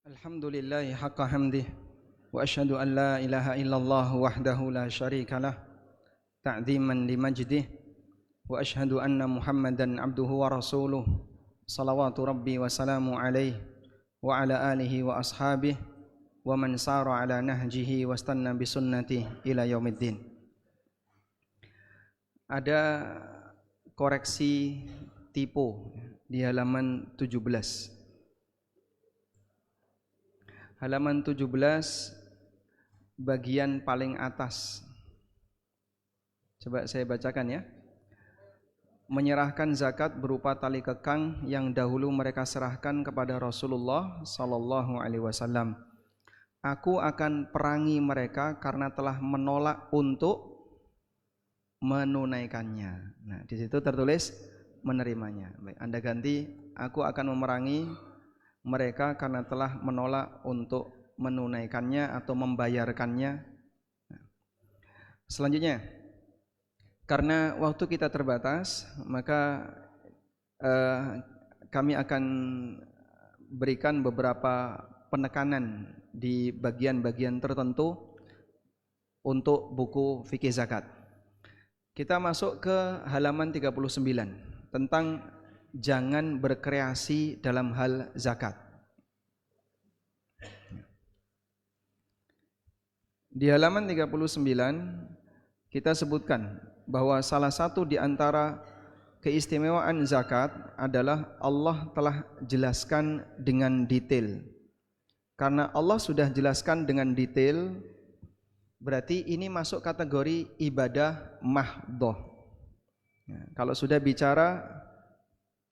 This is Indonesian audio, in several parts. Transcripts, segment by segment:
Alhamdulillahi haqqa hamdih wa asyhadu an la ilaha illallah wahdahu la syarika lah ta'ziman limajdih wa asyhadu anna Muhammadan abduhu wa rasuluh salawatu rabbi wa salamu alaihi wa ala alihi wa ashabihi wa man sara ala nahjihi wa istanna bi sunnatihi ila yaumiddin. Ada koreksi typo di halaman 17. Halaman 17 bagian paling atas. Coba saya bacakan ya. Menyerahkan zakat berupa tali kekang yang dahulu mereka serahkan kepada Rasulullah sallallahu alaihi wasallam. Aku akan perangi mereka karena telah menolak untuk menunaikannya. Nah, di situ tertulis menerimanya. Baik, Anda ganti, aku akan memerangi mereka karena telah menolak untuk menunaikannya atau membayarkannya. Selanjutnya, karena waktu kita terbatas, maka kami akan berikan beberapa penekanan di bagian-bagian tertentu untuk buku fikih zakat. Kita masuk ke halaman 39 tentang jangan berkreasi dalam hal zakat. Di halaman 39 kita sebutkan bahwa salah satu di antara keistimewaan zakat adalah Allah telah jelaskan dengan detail. Karena Allah sudah jelaskan dengan detail, berarti ini masuk kategori ibadah mahdhah. Kalau sudah bicara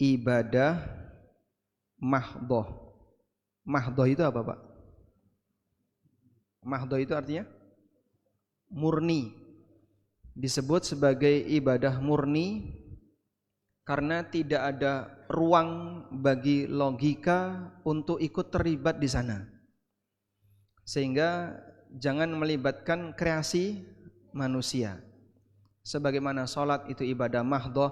ibadah mahdhah. Mahdhah itu apa, Pak? Mahdhah itu artinya murni. Disebut sebagai ibadah murni karena tidak ada ruang bagi logika untuk ikut terlibat di sana. Sehingga jangan melibatkan kreasi manusia. Sebagaimana salat itu ibadah mahdhah,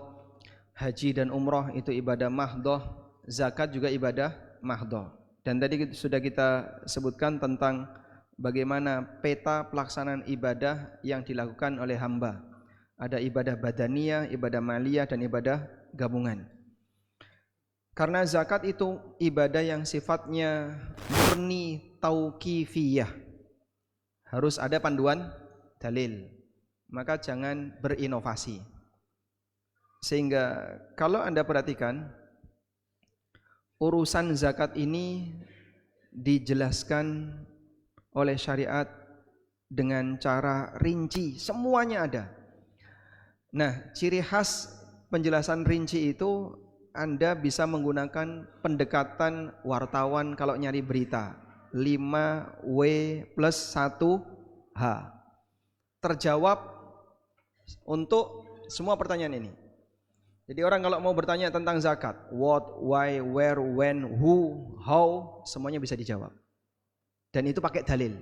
haji dan umroh itu ibadah mahdhah, zakat juga ibadah mahdhah. Dan tadi sudah kita sebutkan tentang bagaimana peta pelaksanaan ibadah yang dilakukan oleh hamba. Ada ibadah badaniyah, ibadah maliyah, dan ibadah gabungan. Karena zakat itu ibadah yang sifatnya murni tauqifiyah, harus ada panduan dalil, maka jangan berinovasi. Sehingga kalau Anda perhatikan, urusan zakat ini dijelaskan oleh syariat dengan cara rinci, semuanya ada. Nah, ciri khas penjelasan rinci itu Anda bisa menggunakan pendekatan wartawan kalau nyari berita 5W plus 1H. Terjawab untuk semua pertanyaan ini. Jadi orang kalau mau bertanya tentang zakat, what, why, where, when, who, how, semuanya bisa dijawab. Dan itu pakai dalil.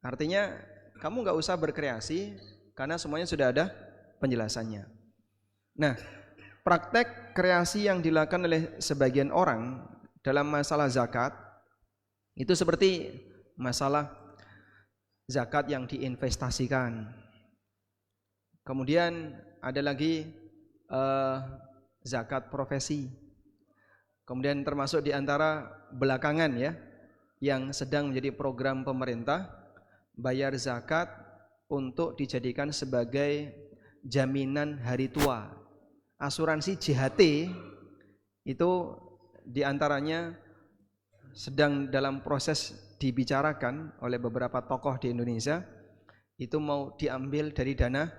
Artinya kamu nggak usah berkreasi karena semuanya sudah ada penjelasannya. Nah, praktek kreasi yang dilakukan oleh sebagian orang dalam masalah zakat itu seperti masalah zakat yang diinvestasikan. Kemudian ada lagi zakat profesi. Kemudian termasuk di antara belakangan ya, yang sedang menjadi program pemerintah, bayar zakat untuk dijadikan sebagai jaminan hari tua. Asuransi JHT itu diantaranya sedang dalam proses dibicarakan oleh beberapa tokoh di Indonesia, itu mau diambil dari dana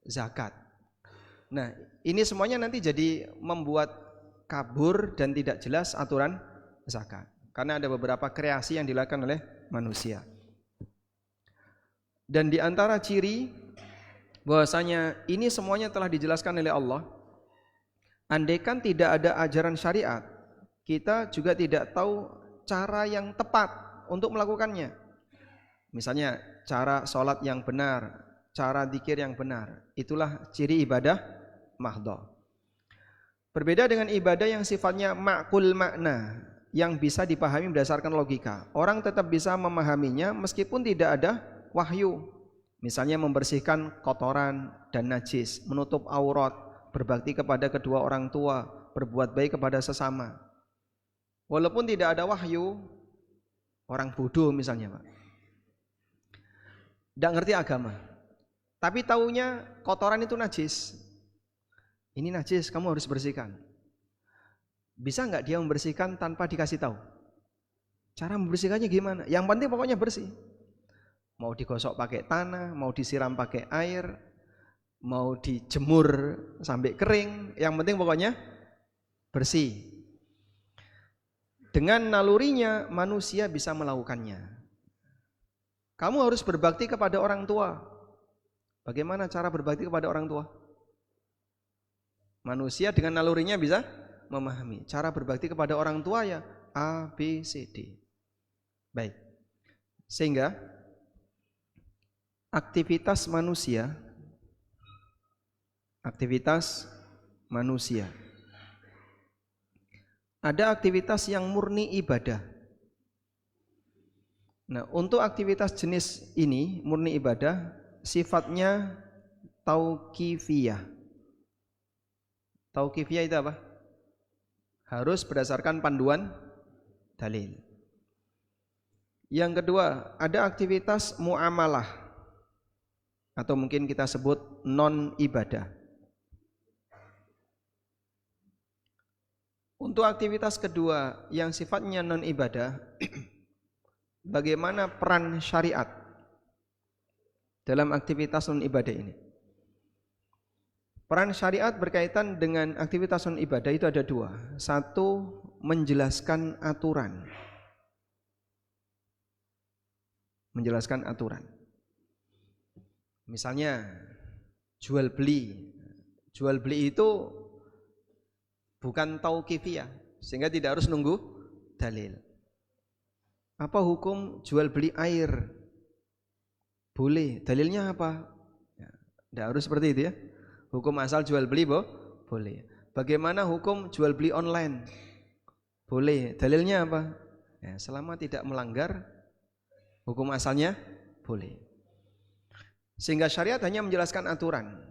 zakat. Nah, ini semuanya nanti jadi membuat kabur dan tidak jelas aturan zakat. Karena ada beberapa kreasi yang dilakukan oleh manusia. Dan di antara ciri bahwasanya ini semuanya telah dijelaskan oleh Allah. Andaikan tidak ada ajaran syariat, kita juga tidak tahu cara yang tepat untuk melakukannya. Misalnya cara sholat yang benar, cara zikir yang benar. Itulah ciri ibadah mahdhah. Berbeda dengan ibadah yang sifatnya ma'kul makna, yang bisa dipahami berdasarkan logika. Orang tetap bisa memahaminya meskipun tidak ada wahyu. Misalnya membersihkan kotoran dan najis, menutup aurat, berbakti kepada kedua orang tua, berbuat baik kepada sesama. Walaupun tidak ada wahyu, orang bodoh misalnya, Pak, tidak ngerti agama, tapi taunya kotoran itu najis. Ini najis, kamu harus bersihkan. Bisa nggak dia membersihkan tanpa dikasih tahu? Cara membersihkannya gimana? Yang penting pokoknya bersih. Mau digosok pakai tanah, mau disiram pakai air, mau dijemur sampai kering, yang penting pokoknya bersih. Dengan nalurinya manusia bisa melakukannya. Kamu harus berbakti kepada orang tua. Bagaimana cara berbakti kepada orang tua? Manusia dengan nalurinya bisa memahami. Cara berbakti kepada orang tua ya A, B, C, D. Baik. Sehingga aktivitas manusia ada aktivitas yang murni ibadah. Nah, untuk aktivitas jenis ini murni ibadah sifatnya tauqifiyah. Tauqifiyah itu apa? Harus berdasarkan panduan dalil. Yang kedua, ada aktivitas muamalah atau mungkin kita sebut non ibadah. Untuk aktivitas kedua yang sifatnya non ibadah, bagaimana peran syariat dalam aktivitas non ibadah ini? Peran syariat berkaitan dengan aktivitas non ibadah itu ada dua. Satu, menjelaskan aturan. Menjelaskan aturan. Misalnya jual beli. Jual beli itu bukan tauqifiyah, sehingga tidak harus nunggu dalil. Apa hukum jual beli air? Boleh. Dalilnya apa? Ya, tidak harus seperti itu ya. Hukum asal jual beli boleh. Bagaimana hukum jual beli online? Boleh. Dalilnya apa? Ya, selama tidak melanggar hukum asalnya boleh. Sehingga syariat hanya menjelaskan aturan.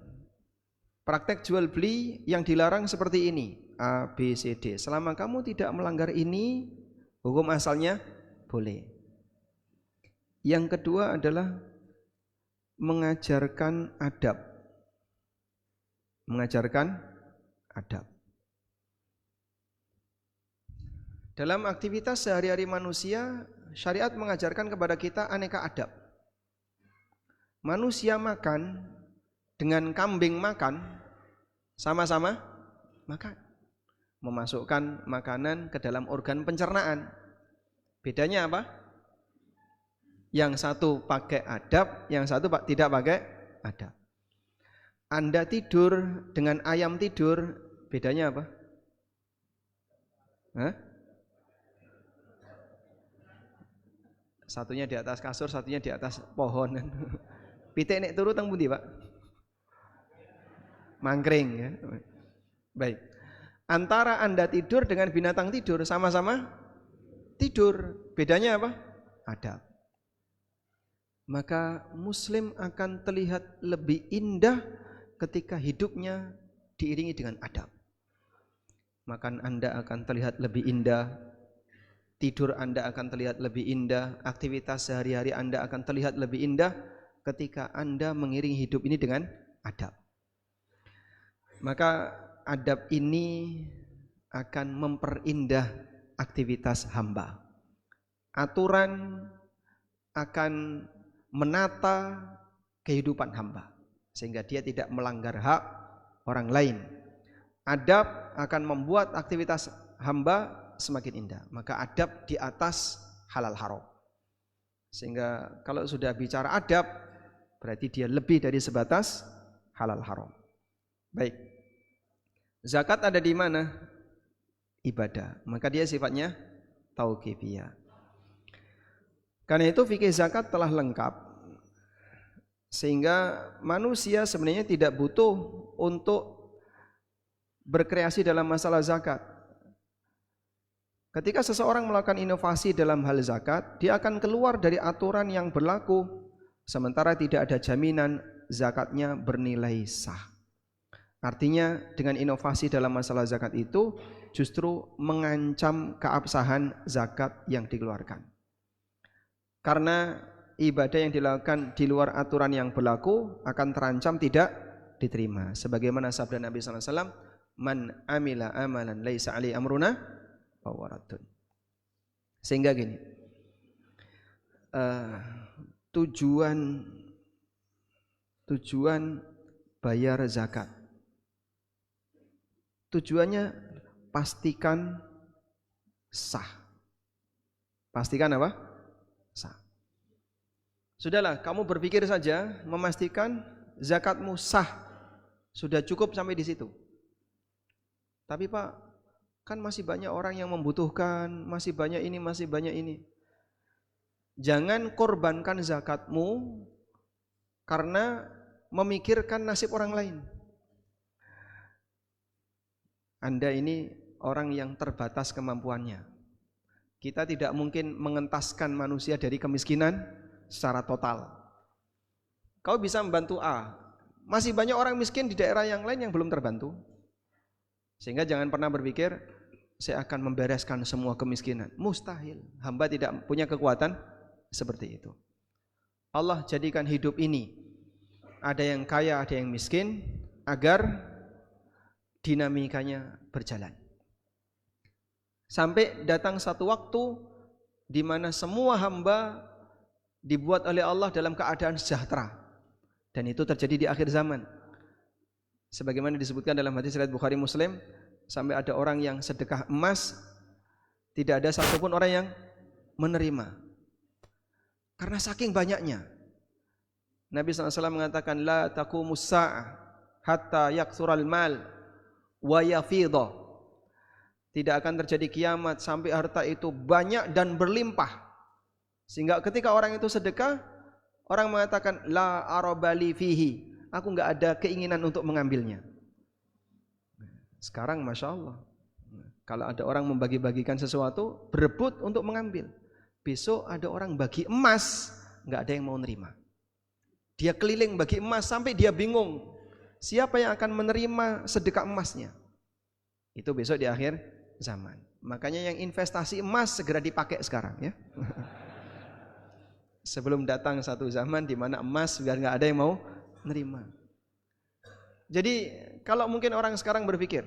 Praktek jual beli yang dilarang seperti ini, A, B, C, D. Selama kamu tidak melanggar ini, hukum asalnya boleh. Yang kedua adalah mengajarkan adab. Mengajarkan adab. Dalam aktivitas sehari-hari manusia, syariat mengajarkan kepada kita aneka adab. Manusia makan dengan kambing makan, sama-sama makan. Memasukkan makanan ke dalam organ pencernaan. Bedanya apa? Yang satu pakai adab, yang satu tidak pakai adab. Anda tidur dengan ayam tidur, bedanya apa? Hah? Satunya di atas kasur, satunya di atas pohon. Pitik nek turu teng pundi, Pak? Mangkring ya. Baik. Antara Anda tidur dengan binatang tidur, sama-sama tidur. Bedanya apa? Adab. Maka muslim akan terlihat lebih indah ketika hidupnya diiringi dengan adab. Makan Anda akan terlihat lebih indah, tidur Anda akan terlihat lebih indah, aktivitas sehari-hari Anda akan terlihat lebih indah ketika Anda mengiringi hidup ini dengan adab. Maka adab ini akan memperindah aktivitas hamba. Aturan akan menata kehidupan hamba sehingga dia tidak melanggar hak orang lain. Adab akan membuat aktivitas hamba semakin indah. Maka adab di atas halal haram. Sehingga kalau sudah bicara adab berarti dia lebih dari sebatas halal haram. Baik. Zakat ada di mana? Ibadah. Maka dia sifatnya tauqifiyah. Karena itu fikih zakat telah lengkap. Sehingga manusia sebenarnya tidak butuh untuk berkreasi dalam masalah zakat. Ketika seseorang melakukan inovasi dalam hal zakat, dia akan keluar dari aturan yang berlaku, sementara tidak ada jaminan zakatnya bernilai sah. Artinya dengan inovasi dalam masalah zakat itu justru mengancam keabsahan zakat yang dikeluarkan. Karena ibadah yang dilakukan di luar aturan yang berlaku akan terancam tidak diterima. Sebagaimana sabda Nabi SAW, "Man amila amalan laisa alaihi amruna fahuwa raddun." Sehingga gini, tujuan bayar zakat, tujuannya pastikan sah. Pastikan apa? Sah. Sudahlah, kamu berpikir saja memastikan zakatmu sah. Sudah cukup sampai di situ. Tapi Pak, kan masih banyak orang yang membutuhkan, masih banyak ini, masih banyak ini. Jangan korbankan zakatmu karena memikirkan nasib orang lain. Anda ini orang yang terbatas kemampuannya. Kita tidak mungkin mengentaskan manusia dari kemiskinan secara total. Kau bisa membantu A, masih banyak orang miskin di daerah yang lain yang belum terbantu. Sehingga jangan pernah berpikir saya akan membereskan semua kemiskinan. Mustahil. Hamba tidak punya kekuatan seperti itu. Allah jadikan hidup ini ada yang kaya, ada yang miskin, agar dinamikanya berjalan. Sampai datang satu waktu di mana semua hamba dibuat oleh Allah dalam keadaan sejahtera. Dan itu terjadi di akhir zaman. Sebagaimana disebutkan dalam hadis riwayat Bukhari Muslim, sampai ada orang yang sedekah emas, tidak ada satupun orang yang menerima. Karena saking banyaknya. Nabi SAW mengatakan, la taqumus sa'ah hatta yaksural mal wa yafidha. Tidak akan terjadi kiamat sampai harta itu banyak dan berlimpah. Sehingga ketika orang itu sedekah, orang mengatakan la arabali fihi, aku enggak ada keinginan untuk mengambilnya. Sekarang Masya Allah, kalau ada orang membagi-bagikan sesuatu, berebut untuk mengambil. Besok ada orang bagi emas, enggak ada yang mau nerima. Dia keliling bagi emas sampai dia bingung, siapa yang akan menerima sedekah emasnya. Itu besok di akhir zaman. Makanya yang investasi emas segera dipakai sekarang ya. Sebelum datang satu zaman di mana emas biar nggak ada yang mau nerima. Jadi kalau mungkin orang sekarang berpikir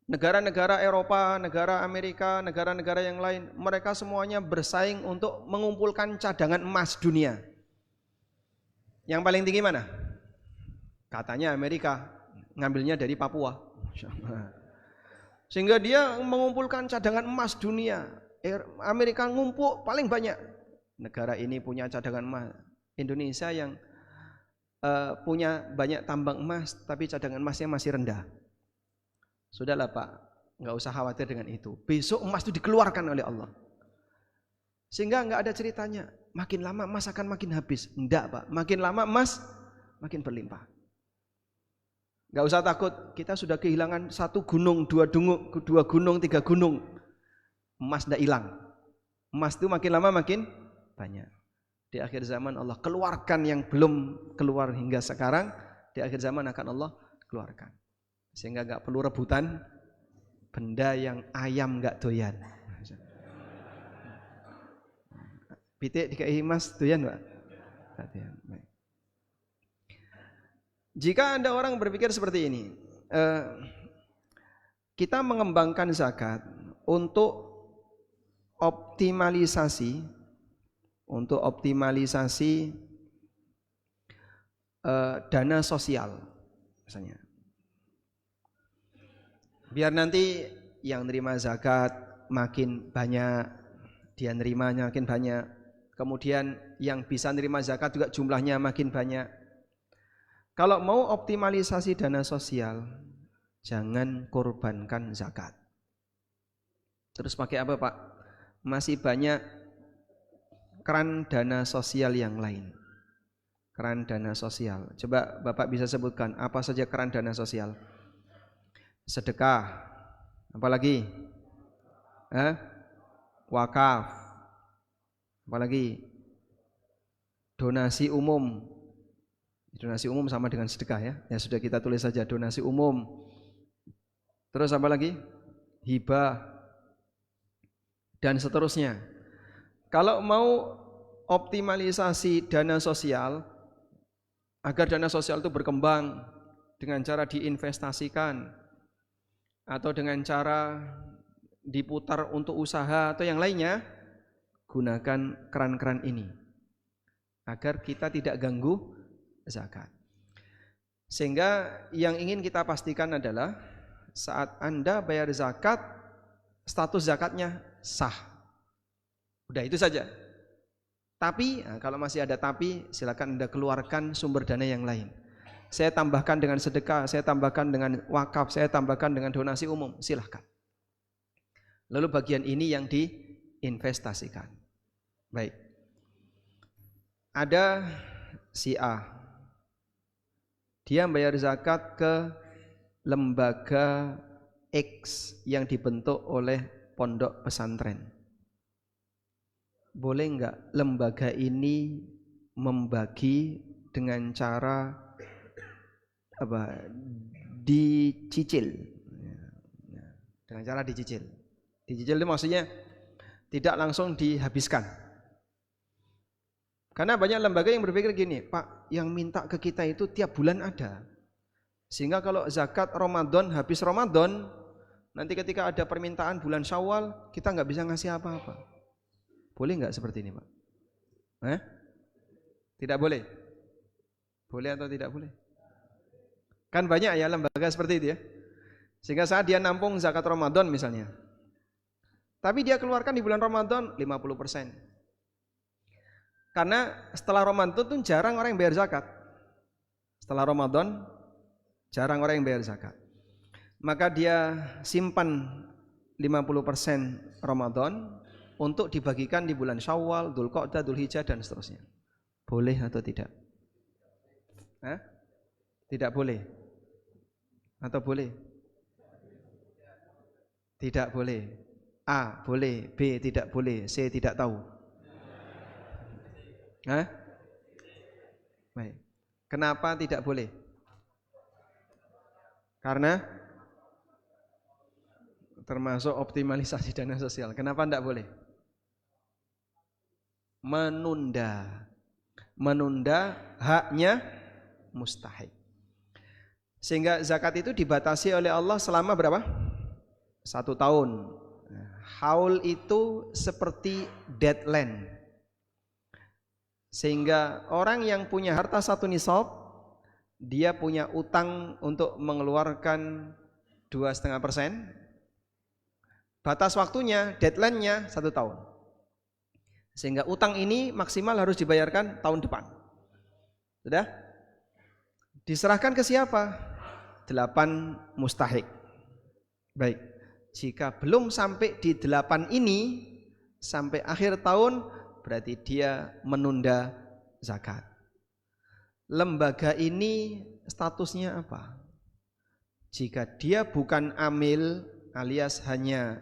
negara-negara Eropa, negara Amerika, negara-negara yang lain, mereka semuanya bersaing untuk mengumpulkan cadangan emas dunia. Yang paling tinggi mana? Katanya Amerika, ngambilnya dari Papua. Sehingga dia mengumpulkan cadangan emas dunia. Amerika ngumpul paling banyak. Negara ini punya cadangan emas. Indonesia yang punya banyak tambang emas, tapi cadangan emasnya masih rendah. Sudahlah Pak, nggak usah khawatir dengan itu. Besok emas itu dikeluarkan oleh Allah. Sehingga nggak ada ceritanya, makin lama emas akan makin habis. Enggak Pak, makin lama emas makin berlimpah. Nggak usah takut, kita sudah kehilangan satu gunung, dua gunung, tiga gunung. Emas tidak hilang. Emas itu makin lama makin banyak. Di akhir zaman Allah keluarkan yang belum keluar hingga sekarang. Di akhir zaman akan Allah keluarkan. Sehingga nggak perlu rebutan benda yang ayam nggak doyan. Pitik dikai emas doyan Pak? Jika Anda orang berpikir seperti ini, kita mengembangkan zakat untuk optimalisasi dana sosial misalnya. Biar nanti yang nerima zakat makin banyak, dia nerimanya makin banyak. Kemudian yang bisa nerima zakat juga jumlahnya makin banyak. Kalau mau optimalisasi dana sosial, jangan korbankan zakat. Terus pakai apa Pak? Masih banyak keran dana sosial yang lain. Keran dana sosial. Coba Bapak bisa sebutkan apa saja keran dana sosial? Sedekah. Apalagi? Wakaf. Apalagi donasi umum. Donasi umum sama dengan sedekah ya. Ya sudah kita tulis saja donasi umum. Terus apa lagi? Hibah dan seterusnya. Kalau mau optimalisasi dana sosial agar dana sosial itu berkembang dengan cara diinvestasikan atau dengan cara diputar untuk usaha atau yang lainnya, gunakan keran-keran ini agar kita tidak ganggu zakat. Sehingga yang ingin kita pastikan adalah saat Anda bayar zakat, status zakatnya sah. Udah itu saja. Tapi kalau masih ada tapi, silakan Anda keluarkan sumber dana yang lain. Saya tambahkan dengan sedekah, saya tambahkan dengan wakaf, saya tambahkan dengan donasi umum, silahkan. Lalu bagian ini yang diinvestasikan. Baik. Ada si A, dia bayar zakat ke lembaga X yang dibentuk oleh pondok pesantren. Boleh enggak lembaga ini membagi dengan cara dicicil? Dengan cara dicicil. Dicicil itu maksudnya tidak langsung dihabiskan. Karena banyak lembaga yang berpikir gini, Pak, yang minta ke kita itu tiap bulan ada. Sehingga kalau zakat Ramadan, habis Ramadan, nanti ketika ada permintaan bulan Syawal, kita nggak bisa ngasih apa-apa. Boleh nggak seperti ini, Pak? Tidak boleh? Boleh atau tidak boleh? Kan banyak ya lembaga seperti itu ya. Sehingga saat dia nampung zakat Ramadan misalnya, tapi dia keluarkan di bulan Ramadan 50%. Karena setelah Ramadan itu jarang orang yang bayar zakat. Setelah Ramadan jarang orang yang bayar zakat. Maka dia simpan 50% Ramadan untuk dibagikan di bulan Syawal, Dzulqa'dah, Dzulhijjah dan seterusnya. Boleh atau tidak? Tidak boleh. Atau boleh? Tidak boleh. A boleh, B tidak boleh, C tidak tahu. Baik. Kenapa tidak boleh? Karena termasuk optimalisasi dana sosial. Kenapa tidak boleh? Menunda haknya mustahik. Sehingga zakat itu dibatasi oleh Allah selama berapa? 1 tahun. Haul itu seperti deadline. Sehingga orang yang punya harta 1 nisab, dia punya utang untuk mengeluarkan 2,5%. Batas waktunya, deadline-nya 1 tahun. Sehingga utang ini maksimal harus dibayarkan tahun depan. Sudah? Diserahkan ke siapa? 8 mustahik. Baik. Jika belum sampai di 8 ini, sampai akhir tahun, berarti dia menunda zakat. Lembaga ini statusnya apa? Jika dia bukan amil alias hanya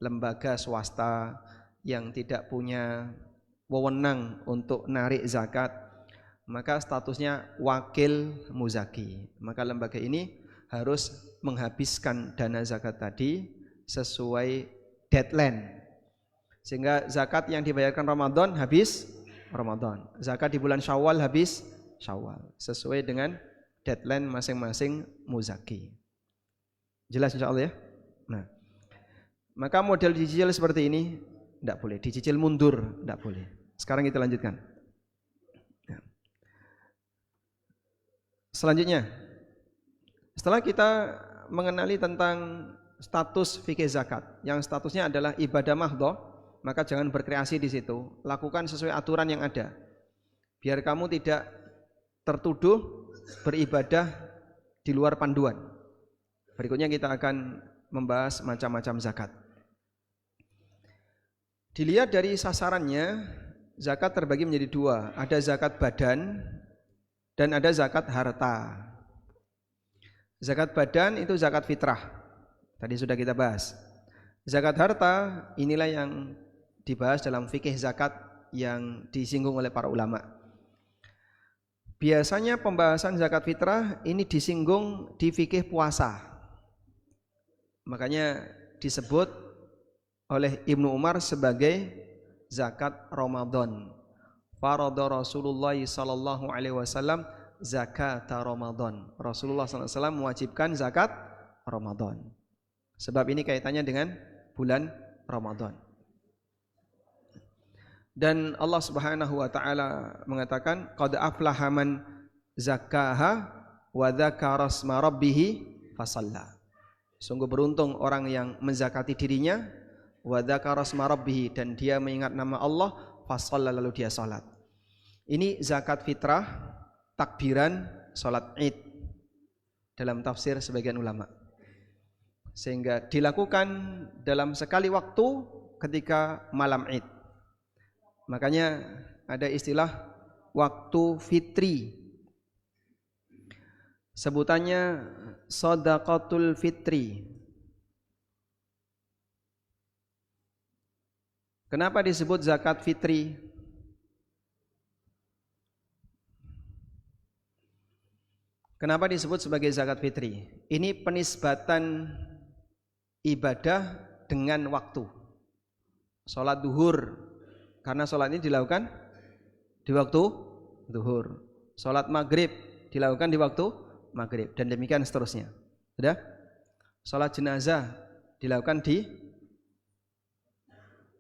lembaga swasta yang tidak punya wewenang untuk narik zakat, maka statusnya wakil muzaki. Maka lembaga ini harus menghabiskan dana zakat tadi sesuai deadline. Sehingga zakat yang dibayarkan Ramadan habis Ramadan. Zakat di bulan Syawal habis Syawal. Sesuai dengan deadline masing-masing muzaki. Jelas insya Allah ya? Nah, maka model dicicil seperti ini tidak boleh. Dicicil mundur tidak boleh. Sekarang kita lanjutkan. Selanjutnya, setelah kita mengenali tentang status fikih zakat, yang statusnya adalah ibadah mahdhah, maka jangan berkreasi di situ. Lakukan sesuai aturan yang ada. Biar kamu tidak tertuduh beribadah di luar panduan. Berikutnya kita akan membahas macam-macam zakat. Dilihat dari sasarannya, zakat terbagi menjadi 2. Ada zakat badan dan ada zakat harta. Zakat badan itu zakat fitrah. Tadi sudah kita bahas. Zakat harta inilah yang dibahas dalam fikih zakat yang disinggung oleh para ulama. Biasanya pembahasan zakat fitrah ini disinggung di fikih puasa. Makanya disebut oleh Ibnu Umar sebagai zakat Ramadan. Farada Rasulullah sallallahu alaihi wasallam zakat Ramadan. Rasulullah sallallahu alaihi wasallam mewajibkan zakat Ramadan. Sebab ini kaitannya dengan bulan Ramadan. Dan Allah Subhanahu wa taala mengatakan qad aflaha man zakkaha wa dzakara asma rabbih fasalla. Sungguh beruntung orang yang menzakati dirinya wa dzakara asma rabbih, dan dia mengingat nama Allah, fasalla, lalu dia salat. Ini zakat fitrah, takbiran salat Id dalam tafsir sebagian ulama. Sehingga dilakukan dalam sekali waktu ketika malam Id. Makanya ada istilah waktu fitri. Sebutannya shadaqatul fitri. Kenapa disebut zakat fitri? Kenapa disebut sebagai zakat fitri? Ini penisbatan ibadah dengan waktu. Sholat duhur, karena sholat ini dilakukan di waktu duhur. Sholat maghrib dilakukan di waktu maghrib, dan demikian seterusnya. Sudah? Sholat jenazah dilakukan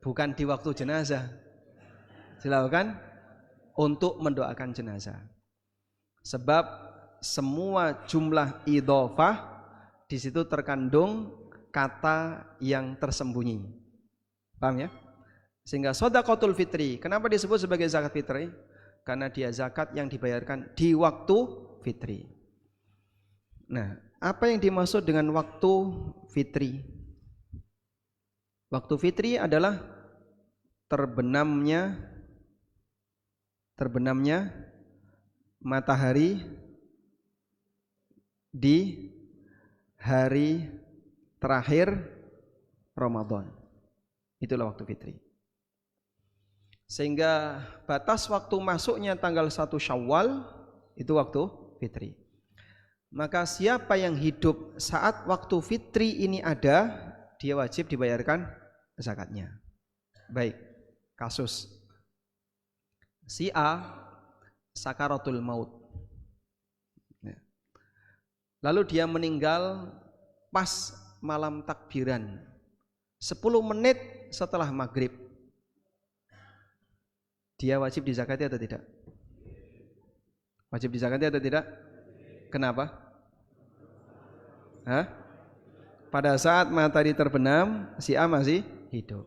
bukan di waktu jenazah, dilakukan untuk mendoakan jenazah. Sebab semua jumlah idhofah di situ terkandung kata yang tersembunyi. Paham ya? Sehingga shadaqatul fitri, kenapa disebut sebagai zakat fitri? Karena dia zakat yang dibayarkan di waktu fitri. Nah, apa yang dimaksud dengan waktu fitri? Waktu fitri adalah terbenamnya matahari di hari terakhir Ramadan. Itulah waktu fitri. Sehingga batas waktu masuknya tanggal 1 Syawal itu waktu fitri. Maka siapa yang hidup saat waktu fitri ini ada, dia wajib dibayarkan zakatnya. Baik, kasus si A sakaratul maut, lalu dia meninggal pas malam takbiran 10 menit setelah maghrib, dia wajib dizakati atau tidak? Wajib dizakati atau tidak? Kenapa? Hah? Pada saat matahari terbenam, si A masih hidup.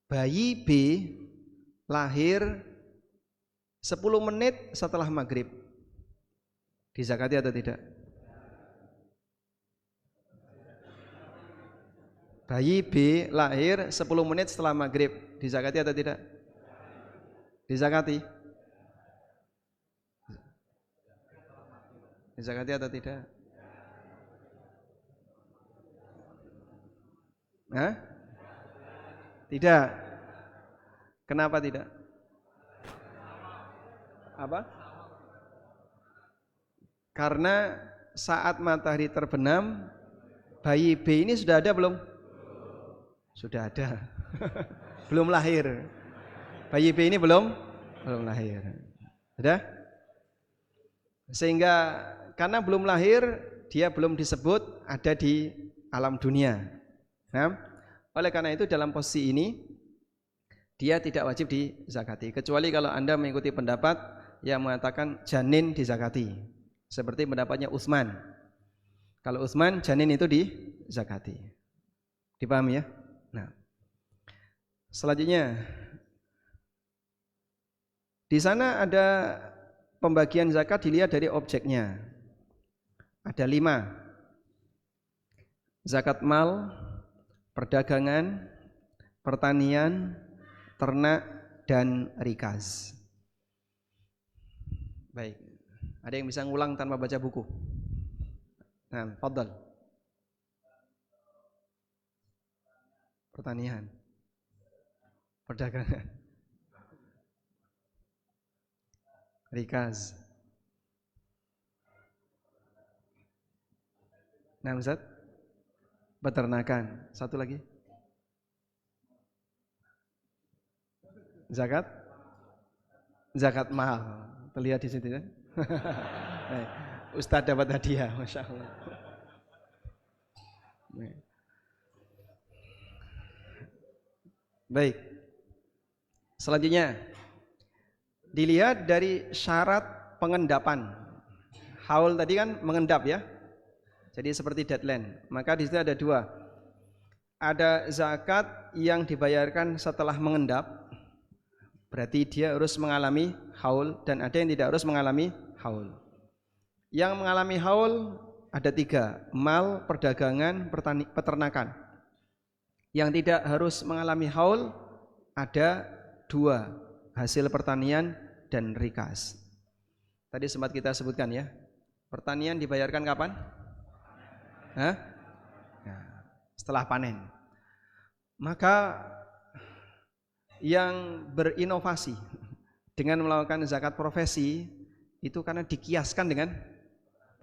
Bayi B lahir 10 menit setelah maghrib, dizakati atau tidak? Bayi B lahir 10 menit setelah maghrib, dizakati atau tidak? Dizakati. Dizakati atau tidak? Hah? Tidak. Kenapa tidak? Apa? Karena saat matahari terbenam, bayi B ini sudah ada belum? Sudah ada. Belum lahir. Bayi B ini belum lahir. Sudah? Sehingga karena belum lahir, dia belum disebut ada di alam dunia. Nah, oleh karena itu dalam posisi ini dia tidak wajib dizakati, kecuali kalau Anda mengikuti pendapat yang mengatakan janin dizakati, seperti pendapatnya Utsman. Kalau Utsman, janin itu dizakati. Dipahami ya? Nah, selanjutnya di sana ada pembagian zakat dilihat dari objeknya. Ada 5. Zakat mal, perdagangan, pertanian, ternak, dan rikaz. Baik, ada yang bisa ngulang tanpa baca buku? Nah, fadhal. Pertanian. Perdagangan. Rikaz. Nah, Ustaz. Peternakan. Satu lagi. Zakat. Zakat mal. Terlihat di situ ya. Ustaz dapat hadiah, Masya Allah. Baik. Selanjutnya, dilihat dari syarat pengendapan. Haul tadi kan mengendap ya. Jadi seperti deadline. Maka di situ ada dua. Ada zakat yang dibayarkan setelah mengendap. Berarti dia harus mengalami haul, dan ada yang tidak harus mengalami haul. Yang mengalami haul ada tiga: mal, perdagangan, peternakan. Yang tidak harus mengalami haul ada dua: hasil pertanian dan rikas. Tadi sempat kita sebutkan ya. Pertanian dibayarkan kapan? Hah? Nah, setelah panen. Maka yang berinovasi dengan melakukan zakat profesi itu karena dikiaskan dengan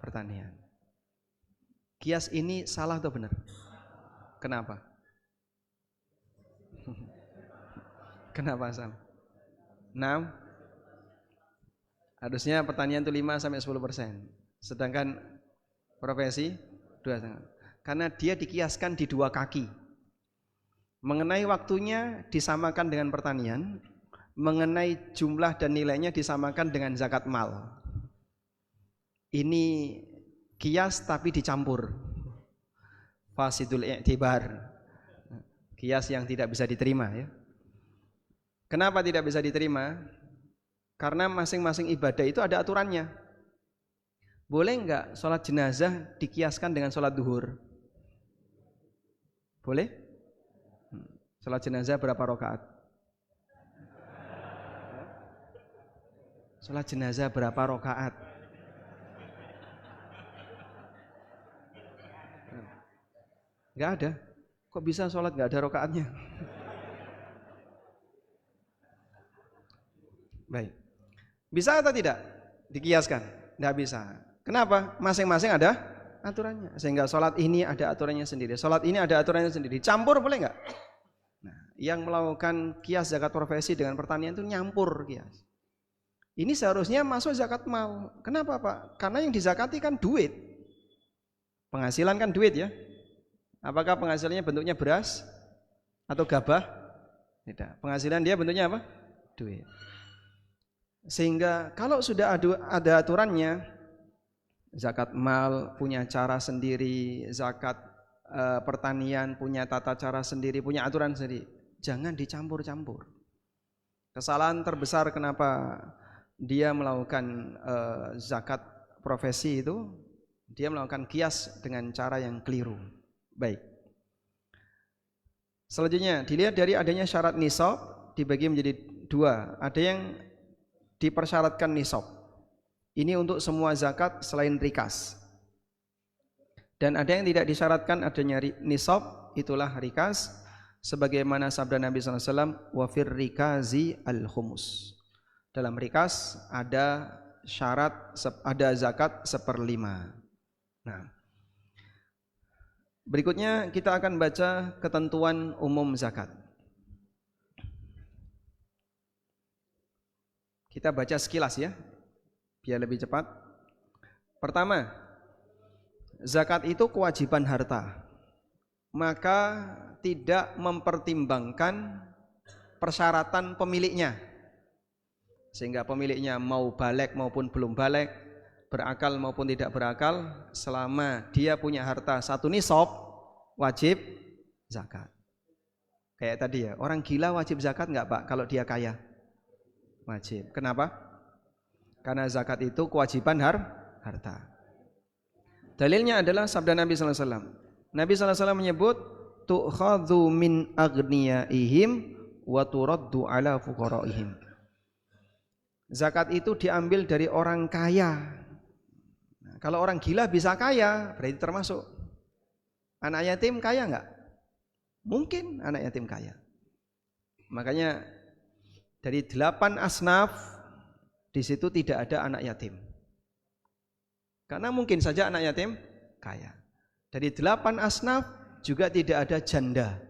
pertanian. Kias ini salah atau benar? Kenapa? Kenapa salah? 6. Harusnya pertanian itu 5-10%. Sedangkan profesi 2,5. Karena dia dikiaskan di dua kaki. Mengenai waktunya disamakan dengan pertanian, mengenai jumlah dan nilainya disamakan dengan zakat mal. Ini kias tapi dicampur. Fasidul i'tibar. Kias yang tidak bisa diterima ya. Kenapa tidak bisa diterima? Karena masing-masing ibadah itu ada aturannya. Boleh enggak sholat jenazah dikiaskan dengan sholat duhur? Boleh? Sholat jenazah berapa rakaat? Sholat jenazah berapa rakaat? Enggak ada. Kok bisa sholat enggak ada rakaatnya? Baik. Bisa atau tidak dikiaskan? Tidak bisa. Kenapa? Masing-masing ada aturannya. Sehingga sholat ini ada aturannya sendiri. Sholat ini ada aturannya sendiri. Campur boleh nggak? Nah, yang melakukan kias zakat profesi dengan pertanian itu nyampur kias. Ini seharusnya masuk zakat mal. Kenapa Pak? Karena yang dizakati kan duit. Penghasilan kan duit ya. Apakah penghasilannya bentuknya beras atau gabah? Tidak. Penghasilan dia bentuknya apa? Duit. Sehingga kalau sudah ada aturannya, zakat mal punya cara sendiri, zakat pertanian punya tata cara sendiri, punya aturan sendiri. Jangan dicampur-campur. Kesalahan terbesar kenapa dia melakukan zakat profesi itu, dia melakukan kias dengan cara yang keliru. Baik. Selanjutnya dilihat dari adanya syarat nisab, dibagi menjadi dua. Ada yang dipersyaratkan nisab. Ini untuk semua zakat selain rikas. Dan ada yang tidak disyaratkan adanya nisab, itulah rikas. Sebagaimana sabda Nabi SAW, wa fir rikazi al-khumus. Dalam rikas ada syarat, ada zakat 1/5. Nah, berikutnya kita akan baca ketentuan umum zakat. Kita baca sekilas ya, biar lebih cepat. Pertama, zakat itu kewajiban harta. Maka tidak mempertimbangkan persyaratan pemiliknya. Sehingga pemiliknya mau balik maupun belum balik, berakal maupun tidak berakal, selama dia punya harta 1 nisab, wajib zakat. Kayak tadi ya, orang gila wajib zakat enggak Pak kalau dia kaya? Wajib. Kenapa? Karena zakat itu kewajiban harta. Dalilnya adalah sabda Nabi SAW. Nabi SAW menyebut tu'khadhu min aghniyaihim wa turaddu ala fuqaraihim. Zakat itu diambil dari orang kaya. Nah, kalau orang gila bisa kaya, berarti termasuk. Anak yatim kaya enggak? Mungkin anak yatim kaya. Makanya dari 8 asnaf di situ tidak ada anak yatim. Karena mungkin saja anak yatim kaya. Dari 8 asnaf juga tidak ada janda.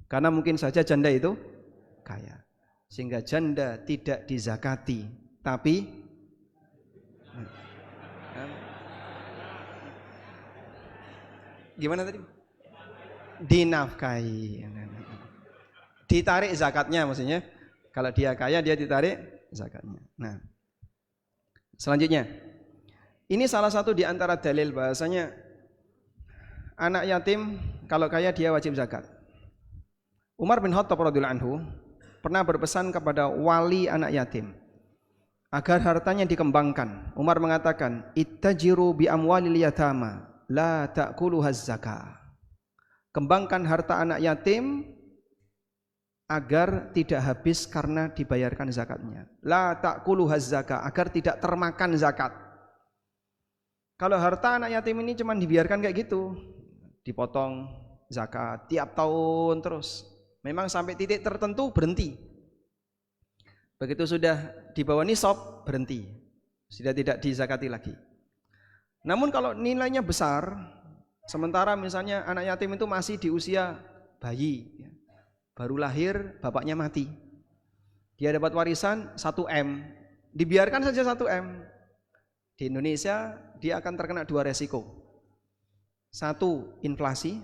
Karena mungkin saja janda itu kaya. Sehingga janda tidak dizakati, tapi gimana tadi? Dinafkahi. Ditarik zakatnya maksudnya. Kalau dia kaya dia ditarik zakatnya. Nah, selanjutnya. Ini salah satu di antara dalil bahasanya anak yatim kalau kaya dia wajib zakat. Umar bin Khattab radhiyallahu anhu pernah berpesan kepada wali anak yatim agar hartanya dikembangkan. Umar mengatakan, "Ittajiru bi amwalil yatama la ta'kuluhaz zakah." Kembangkan harta anak yatim agar tidak habis karena dibayarkan zakatnya. La ta'kuluhaz zakah, agar tidak termakan zakat. Kalau harta anak yatim ini cuma dibiarkan kayak gitu, dipotong zakat tiap tahun terus. Memang sampai titik tertentu berhenti. Begitu sudah di bawah nisab berhenti. Sudah tidak dizakati lagi. Namun kalau nilainya besar, sementara misalnya anak yatim itu masih di usia bayi, baru lahir bapaknya mati, dia dapat warisan 1M, dibiarkan saja 1M. Di Indonesia dia akan terkena 2 resiko. 1, inflasi.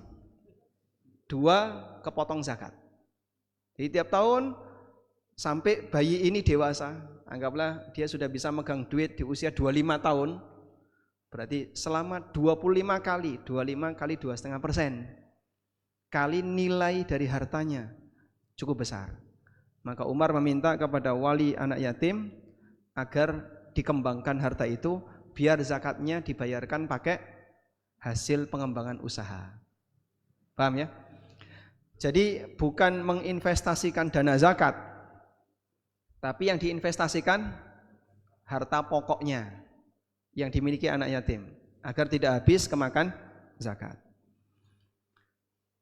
2, kepotong zakat. Jadi tiap tahun sampai bayi ini dewasa, anggaplah dia sudah bisa megang duit di usia 25 tahun, berarti selama 25 kali 2,5% kali nilai dari hartanya cukup besar. Maka Umar meminta kepada wali anak yatim agar dikembangkan harta itu biar zakatnya dibayarkan pakai hasil pengembangan usaha. Paham ya? Jadi bukan menginvestasikan dana zakat, tapi yang diinvestasikan harta pokoknya yang dimiliki anak yatim agar tidak habis kemakan zakat.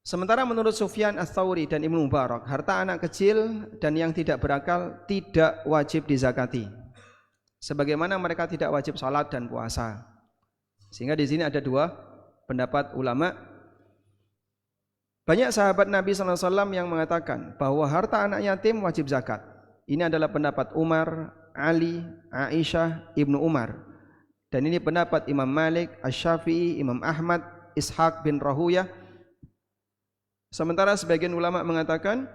Sementara menurut Sufyan Ats-Tsauri dan Ibnu Mubarak, harta anak kecil dan yang tidak berakal tidak wajib dizakati. Sebagaimana mereka tidak wajib salat dan puasa. Sehingga di sini ada 2 pendapat ulama. Banyak sahabat Nabi SAW yang mengatakan bahwa harta anak yatim wajib zakat. Ini adalah pendapat Umar, Ali, Aisyah, Ibnu Umar. Dan ini pendapat Imam Malik, Asy-Syafi'i, Imam Ahmad, Ishaq bin Rahuyah. Sementara sebagian ulama mengatakan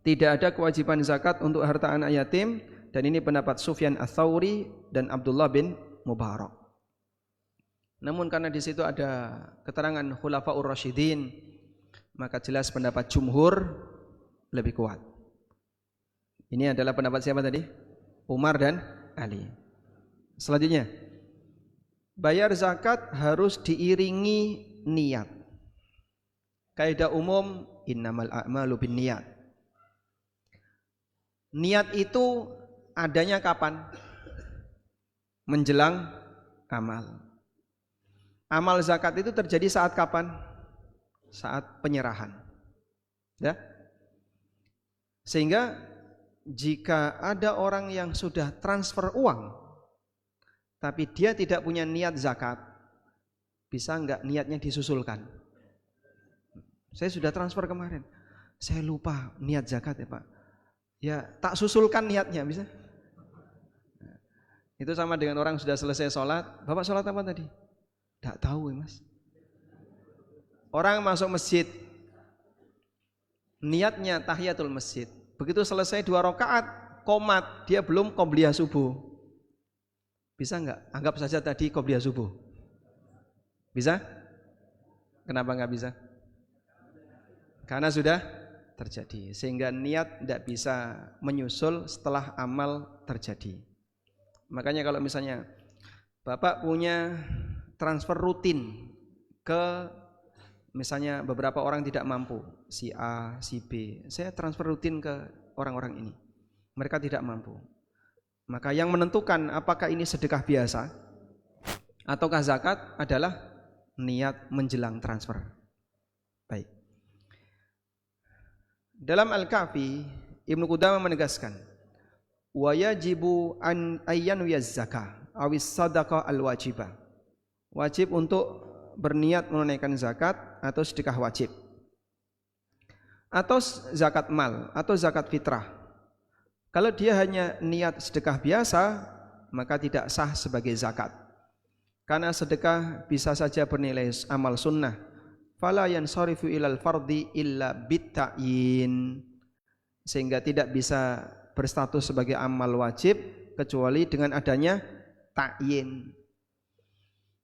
tidak ada kewajiban zakat untuk harta anak yatim. Dan ini pendapat Sufyan Ats-Tsauri dan Abdullah bin Mubarak. Namun karena di situ ada keterangan Khulafaur Rasyidin, maka jelas pendapat jumhur lebih kuat. Ini adalah pendapat siapa tadi? Umar dan Ali. Selanjutnya, bayar zakat harus diiringi niat. Kaidah umum innamal a'malu binniyat. Niat itu adanya kapan? Menjelang amal. Amal zakat itu terjadi saat kapan? Saat penyerahan. Ya. Sehingga jika ada orang yang sudah transfer uang tapi dia tidak punya niat zakat, bisa enggak niatnya disusulkan? Saya sudah transfer kemarin, saya lupa niat zakat ya Pak. Ya tak susulkan niatnya, bisa? Itu sama dengan orang sudah selesai sholat, Bapak sholat apa tadi? Tidak tahu ya Mas. Orang masuk masjid, niatnya tahiyatul masjid. Begitu selesai 2 rakaat, qomat, dia belum qobliyah subuh. Bisa enggak? Anggap saja tadi qobliyah subuh. Bisa? Kenapa enggak bisa? Karena sudah terjadi. Sehingga niat tidak bisa menyusul setelah amal terjadi. Makanya kalau misalnya Bapak punya transfer rutin ke misalnya beberapa orang tidak mampu, si A, si B, saya transfer rutin ke orang-orang ini, mereka tidak mampu. Maka yang menentukan apakah ini sedekah biasa ataukah zakat adalah niat menjelang transfer. Baik. Dalam Al-Kafi, Ibnu Qudamah menegaskan, wa yajibu an ayyanwiyaz zakah awis sadaqah al-wajibah. Wajib untuk berniat menunaikan zakat atau sedekah wajib, atau zakat mal, atau zakat fitrah. Kalau dia hanya niat sedekah biasa, maka tidak sah sebagai zakat. Karena sedekah bisa saja bernilai amal sunnah. Fala yansarifu ilal fardi illa bitta'yin. Sehingga tidak bisa berstatus sebagai amal wajib kecuali dengan adanya ta'yin.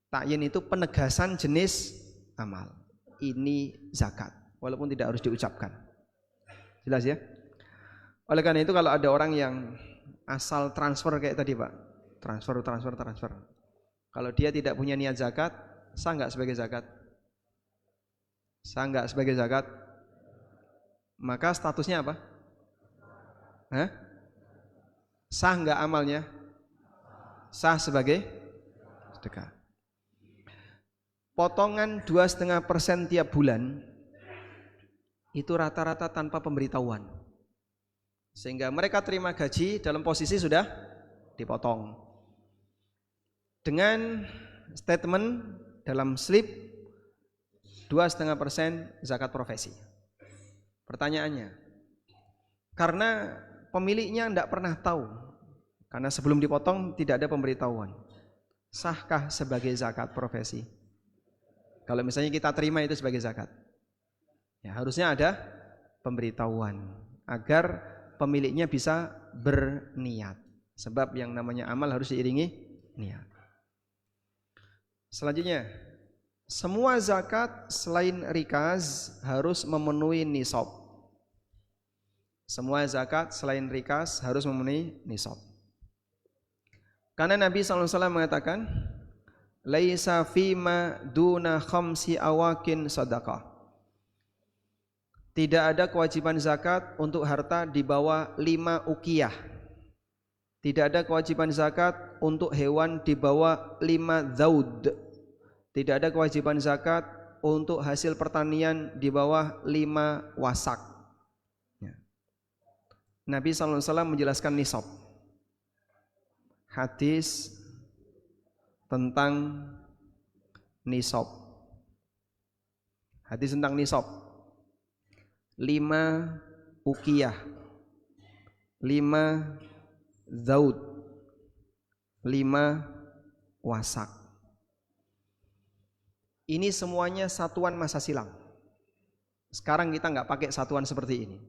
Ta'yin itu penegasan jenis amal. Ini zakat, walaupun tidak harus diucapkan. Jelas ya? Oleh karena itu kalau ada orang yang asal transfer kayak tadi Pak, transfer. Kalau dia tidak punya niat zakat, sah nggak sebagai zakat? Sah nggak sebagai zakat? Maka statusnya apa? Hah? Sah nggak amalnya? Sah sebagai sedekah. Potongan 2,5% tiap bulan itu rata-rata tanpa pemberitahuan, sehingga mereka terima gaji dalam posisi sudah dipotong dengan statement dalam slip 2,5% zakat profesi. Pertanyaannya, karena pemiliknya tidak pernah tahu, karena sebelum dipotong tidak ada pemberitahuan, sahkah sebagai zakat profesi? Kalau misalnya kita terima itu sebagai zakat, ya harusnya ada pemberitahuan agar pemiliknya bisa berniat. Sebab yang namanya amal harus diiringi niat. Selanjutnya, semua zakat selain rikaz harus memenuhi nisab. Semua zakat selain rikaz harus memenuhi nisab. Karena Nabi SAW mengatakan, laisa fima duna khamsi awakin sadaqah. Tidak ada kewajiban zakat untuk harta di bawah 5 ukiyah. Tidak ada kewajiban zakat untuk hewan di bawah 5 zaud. Tidak ada kewajiban zakat untuk hasil pertanian di bawah 5 wasak. Nabi SAW menjelaskan nisab. Hadis tentang nisab. Hadis tentang nisab. 5 ukiyah, 5 zaud, 5 wasak. Ini semuanya satuan masa silam. Sekarang kita nggak pakai satuan seperti ini.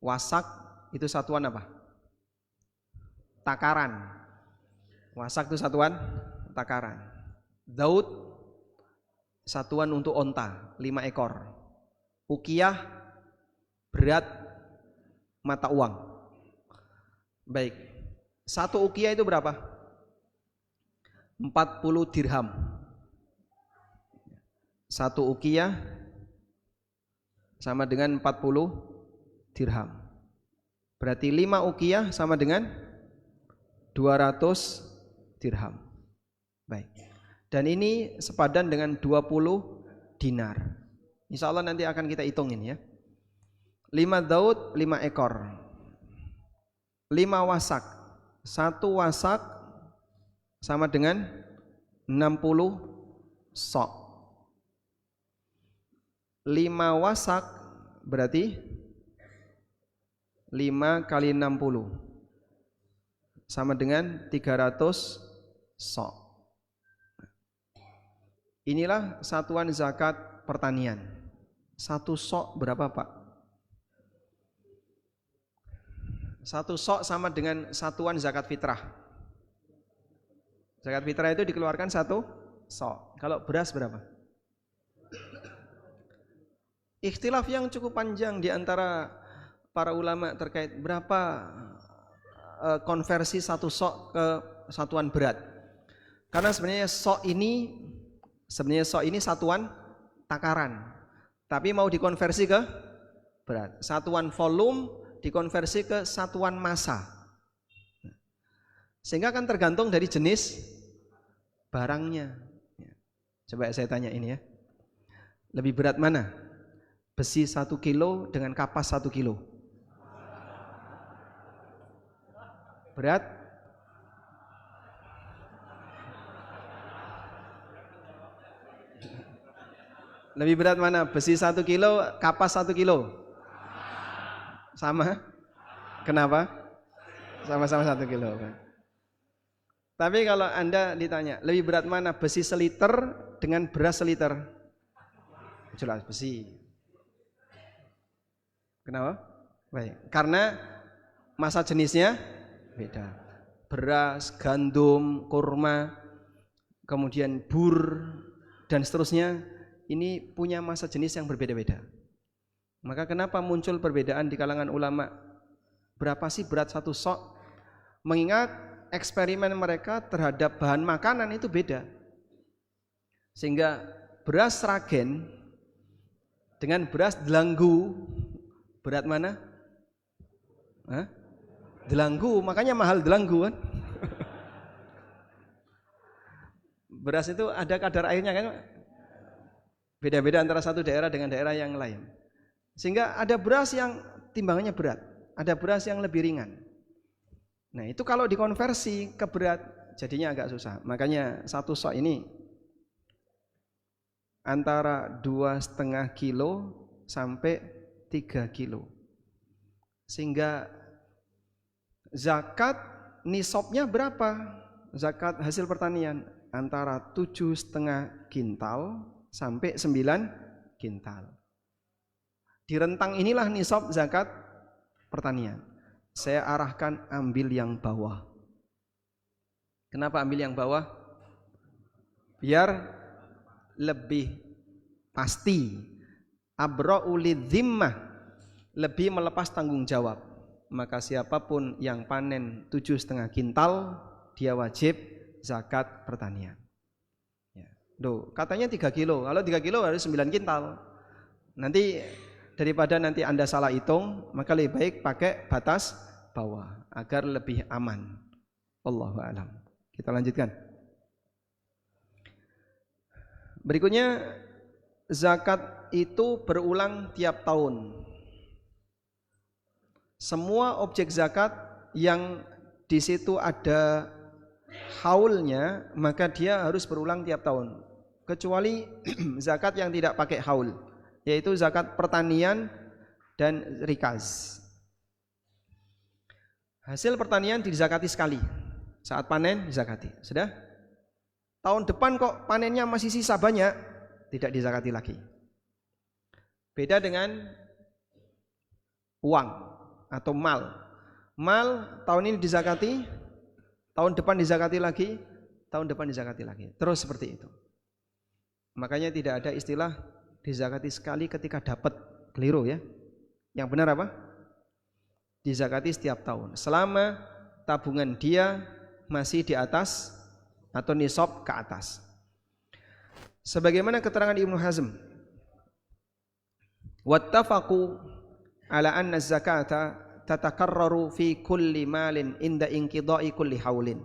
Wasak itu satuan apa? Takaran. Wasak itu satuan takaran. Zaud satuan untuk onta 5 ekor. Ukiyah berat mata uang. Baik. 1 ukiyah itu berapa? 40 dirham. 1 ukiyah sama dengan 40 dirham. Berarti 5 ukiyah sama dengan 200 dirham. Baik. Dan ini sepadan dengan 20 dinar. Insya Allah nanti akan kita hitungin ya. 5 daud 5 ekor. 5 wasak. 1 wasak sama dengan 60 sok. 5 wasak berarti 5 kali 60 sama dengan 300 sok. Inilah satuan zakat pertanian. 1 sok berapa Pak? 1 sok sama dengan satuan zakat fitrah. Zakat fitrah itu dikeluarkan 1 sok. Kalau beras berapa? Ikhtilaf yang cukup panjang di antara para ulama terkait berapa konversi 1 sok ke satuan berat. Karena sebenarnya sok ini satuan takaran. Tapi mau dikonversi ke berat. Satuan volume dikonversi ke satuan massa. Sehingga akan tergantung dari jenis barangnya. Coba saya tanya ini ya. Lebih berat mana? Besi 1 kilo dengan kapas 1 kilo. Berat? Lebih berat mana? Besi 1 kilo, kapas 1 kilo? Sama? Kenapa? Sama-sama 1 kilo. Tapi kalau Anda ditanya, lebih berat mana? Besi seliter dengan beras seliter? Jelas besi. Kenapa? Baik. Karena masa jenisnya beda. Beras, gandum, kurma, kemudian bur, dan seterusnya, ini punya masa jenis yang berbeda-beda. Maka kenapa muncul perbedaan di kalangan ulama? Berapa sih berat satu sok? Mengingat eksperimen mereka terhadap bahan makanan itu beda. Sehingga beras Sragen dengan beras Delanggu, berat mana? Hah? Delanggu, makanya mahal Delanggu kan? Beras itu ada kadar airnya kan? Beda-beda antara satu daerah dengan daerah yang lain. Sehingga ada beras yang timbangannya berat, ada beras yang lebih ringan. Nah itu kalau dikonversi ke berat jadinya agak susah. Makanya satu sok ini antara 2,5 kilo sampai 3 kilo. Sehingga zakat nisabnya berapa? Zakat hasil pertanian antara 7,5 kintal sampai 9 kintal. Di rentang inilah nisab zakat pertanian. Saya arahkan ambil yang bawah. Kenapa ambil yang bawah? Biar lebih pasti. Abra'u lidhimmah, lebih melepas tanggung jawab. Maka siapapun yang panen 7,5 kintal, dia wajib zakat pertanian. Duh, katanya 3 kilo. Kalau 3 kilo harus 9 kintal. Nanti daripada nanti Anda salah hitung, maka lebih baik pakai batas bawah agar lebih aman. Wallahu a'lam. Kita lanjutkan. Berikutnya, zakat itu berulang tiap tahun. Semua objek zakat yang di situ ada haulnya, maka dia harus berulang tiap tahun. Kecuali zakat yang tidak pakai haul, yaitu zakat pertanian dan rikaz. Hasil pertanian dizakati sekali, saat panen dizakati. Sudah? Tahun depan kok panennya masih sisa banyak, tidak dizakati lagi. Beda dengan uang atau mal. Mal tahun ini dizakati, tahun depan dizakati lagi, tahun depan dizakati lagi. Terus seperti itu. Makanya tidak ada istilah dizakati sekali ketika dapat, keliru ya. Yang benar apa? Dizakati setiap tahun. Selama tabungan dia masih di atas atau nisab ke atas. Sebagaimana keterangan Ibnu Hazm, wattafaqu ala anna zakata tatakarraru fi kulli malin inda inqidai kulli haulin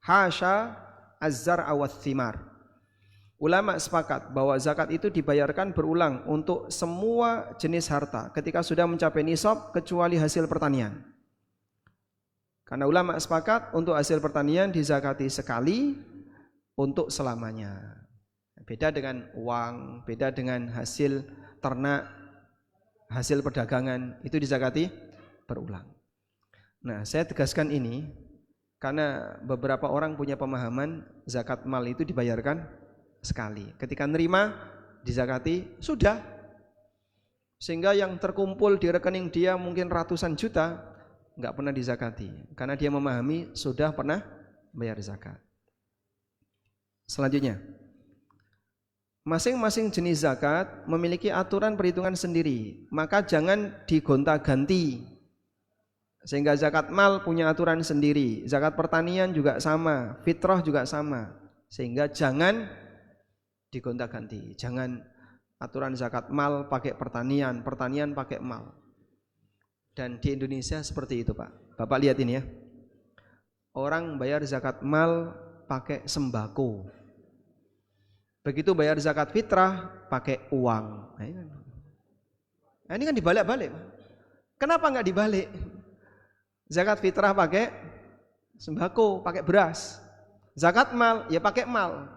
hasya az-zar'a wath-thimar. Ulama sepakat bahwa zakat itu dibayarkan berulang untuk semua jenis harta ketika sudah mencapai nisab kecuali hasil pertanian. Karena ulama sepakat untuk hasil pertanian dizakati sekali untuk selamanya. Beda dengan uang, beda dengan hasil ternak, hasil perdagangan, itu dizakati berulang. Nah, saya tegaskan ini karena beberapa orang punya pemahaman zakat mal itu dibayarkan sekali. Ketika nerima dizakati sudah. Sehingga yang terkumpul di rekening dia mungkin ratusan juta enggak pernah dizakati karena dia memahami sudah pernah bayar zakat. Selanjutnya, masing-masing jenis zakat memiliki aturan perhitungan sendiri, maka jangan digonta-ganti. Sehingga zakat mal punya aturan sendiri, zakat pertanian juga sama, fitrah juga sama. Sehingga jangan digonta-ganti. Jangan aturan zakat mal pakai pertanian, pertanian pakai mal. Dan di Indonesia seperti itu, Pak. Bapak lihat ini ya. Orang bayar zakat mal pakai sembako. Begitu bayar zakat fitrah pakai uang. Nah, ini kan dibalik-balik. Kenapa nggak dibalik? Zakat fitrah pakai sembako, pakai beras. Zakat mal ya pakai mal.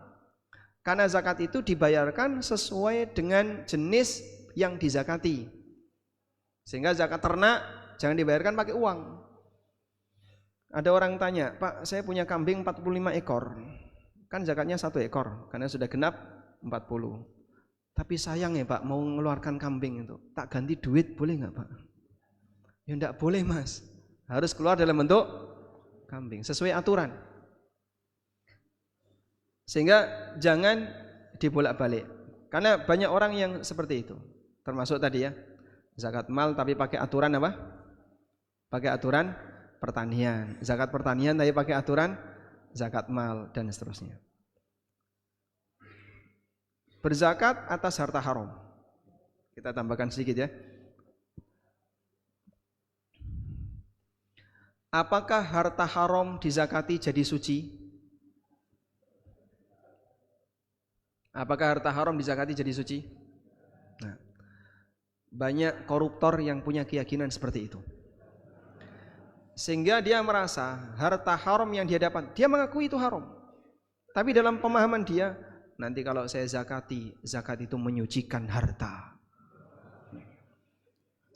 Karena zakat itu dibayarkan sesuai dengan jenis yang dizakati. Sehingga zakat ternak jangan dibayarkan pakai uang. Ada orang tanya, Pak, saya punya kambing 45 ekor. Kan zakatnya 1 ekor karena sudah genap 40. Tapi sayang ya Pak, mau mengeluarkan kambing itu, tak ganti duit boleh nggak Pak? Ya enggak boleh Mas, harus keluar dalam bentuk kambing sesuai aturan. Sehingga jangan dibolak-balik. Karena banyak orang yang seperti itu. Termasuk tadi ya, zakat mal tapi pakai aturan apa? Pakai aturan pertanian. Zakat pertanian tapi pakai aturan zakat mal dan seterusnya. Berzakat atas harta haram. Kita tambahkan sedikit ya. Apakah harta haram dizakati jadi suci? Apakah harta haram dizakati jadi suci? Nah, banyak koruptor yang punya keyakinan seperti itu. Sehingga dia merasa harta haram yang dia dapat, dia mengakui itu haram. Tapi dalam pemahaman dia, nanti kalau saya zakati, zakat itu menyucikan harta.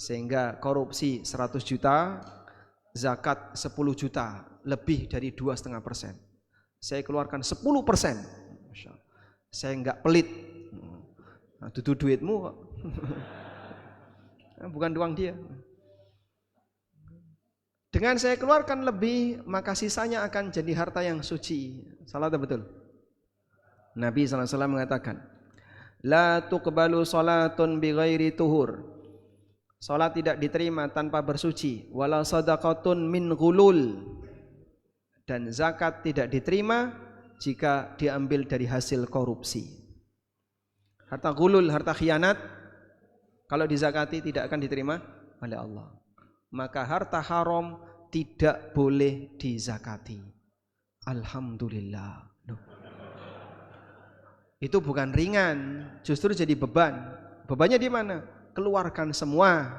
Sehingga korupsi 100 juta, zakat 10 juta, lebih dari 2,5%. Saya keluarkan 10%. Masya Allah. Saya enggak pelit. Nah, itu duitmu kok. Bukan uang dia. Dengan saya keluarkan lebih, maka sisanya akan jadi harta yang suci. Salah atau betul? Nabi SAW mengatakan, La tuqbalu salatun bighairi tuhur. Salat tidak diterima tanpa bersuci. Wala sadaqatun min ghulul. Dan zakat tidak diterima jika diambil dari hasil korupsi. Harta ghulul, harta khianat, kalau dizakati tidak akan diterima oleh Allah. Maka harta haram tidak boleh dizakati. Alhamdulillah. Itu bukan ringan, justru jadi beban. Bebannya di mana? Keluarkan semua,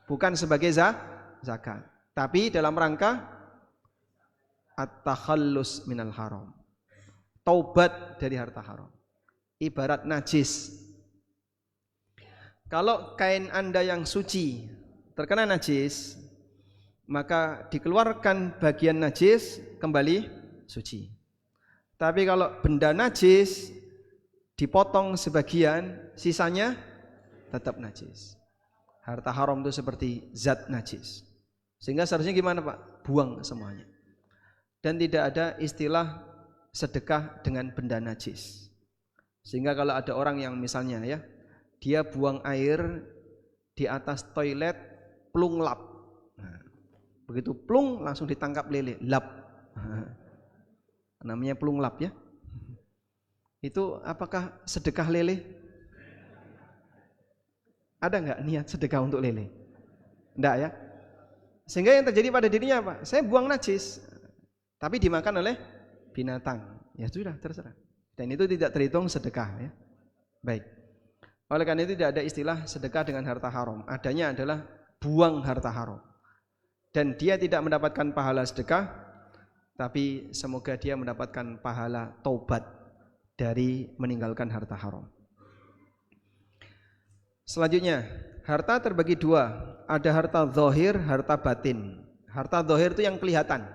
bukan sebagai zakat, tapi dalam rangka at-takhallus minal haram. Taubat dari harta haram. Ibarat najis. Kalau kain Anda yang suci terkena najis, maka dikeluarkan bagian najis, kembali suci. Tapi kalau benda najis dipotong sebagian, sisanya tetap najis. Harta haram itu seperti zat najis. Sehingga seharusnya gimana Pak? Buang semuanya. Dan tidak ada istilah sedekah dengan benda najis. Sehingga kalau ada orang yang misalnya ya, dia buang air di atas toilet plung lap. Nah, begitu plung langsung ditangkap lele, lap. Namanya plung lap ya. Itu apakah sedekah lele? Ada nggak niat sedekah untuk lele? Enggak ya. Sehingga yang terjadi pada dirinya apa? Saya buang najis, tapi dimakan oleh binatang. Ya sudah, terserah. Dan itu tidak terhitung sedekah ya. Baik. Oleh karena itu tidak ada istilah sedekah dengan harta haram. Adanya adalah buang harta haram. Dan dia tidak mendapatkan pahala sedekah, tapi semoga dia mendapatkan pahala taubat dari meninggalkan harta haram. Selanjutnya, harta terbagi dua. Ada harta zahir, harta batin. Harta zahir itu yang kelihatan.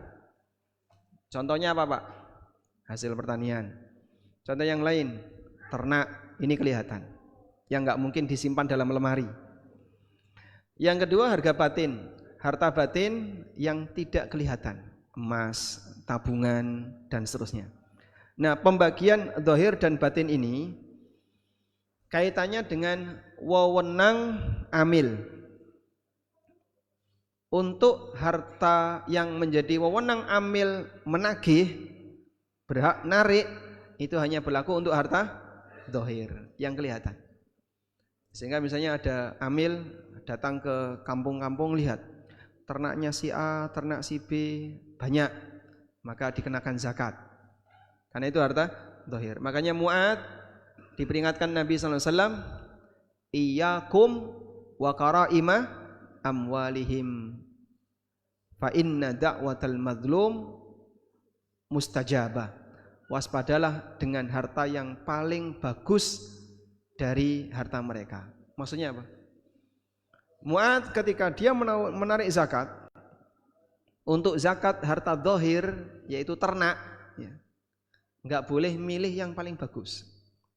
Contohnya apa Pak? Hasil pertanian. Contoh yang lain, ternak, ini kelihatan. Yang nggak mungkin disimpan dalam lemari. Yang kedua harga batin. Harta batin yang tidak kelihatan. Emas, tabungan, dan seterusnya. Nah, pembagian zahir dan batin ini kaitannya dengan wewenang amil. Untuk harta yang menjadi wewenang amil menagih, berhak narik, itu hanya berlaku untuk harta zahir yang kelihatan. Sehingga misalnya ada amil datang ke kampung-kampung, lihat ternaknya si A, ternak si B banyak, maka dikenakan zakat. Karena itu harta zahir. Makanya Mu'ad diperingatkan Nabi SAW, Iyyakum wa qaraima amwalihim fa inna da'watal mazlum mustajabah. Waspadalah dengan harta yang paling bagus dari harta mereka. Maksudnya apa? Mu'adz ketika dia menarik zakat, untuk zakat harta zahir yaitu ternak, ya, nggak boleh milih yang paling bagus.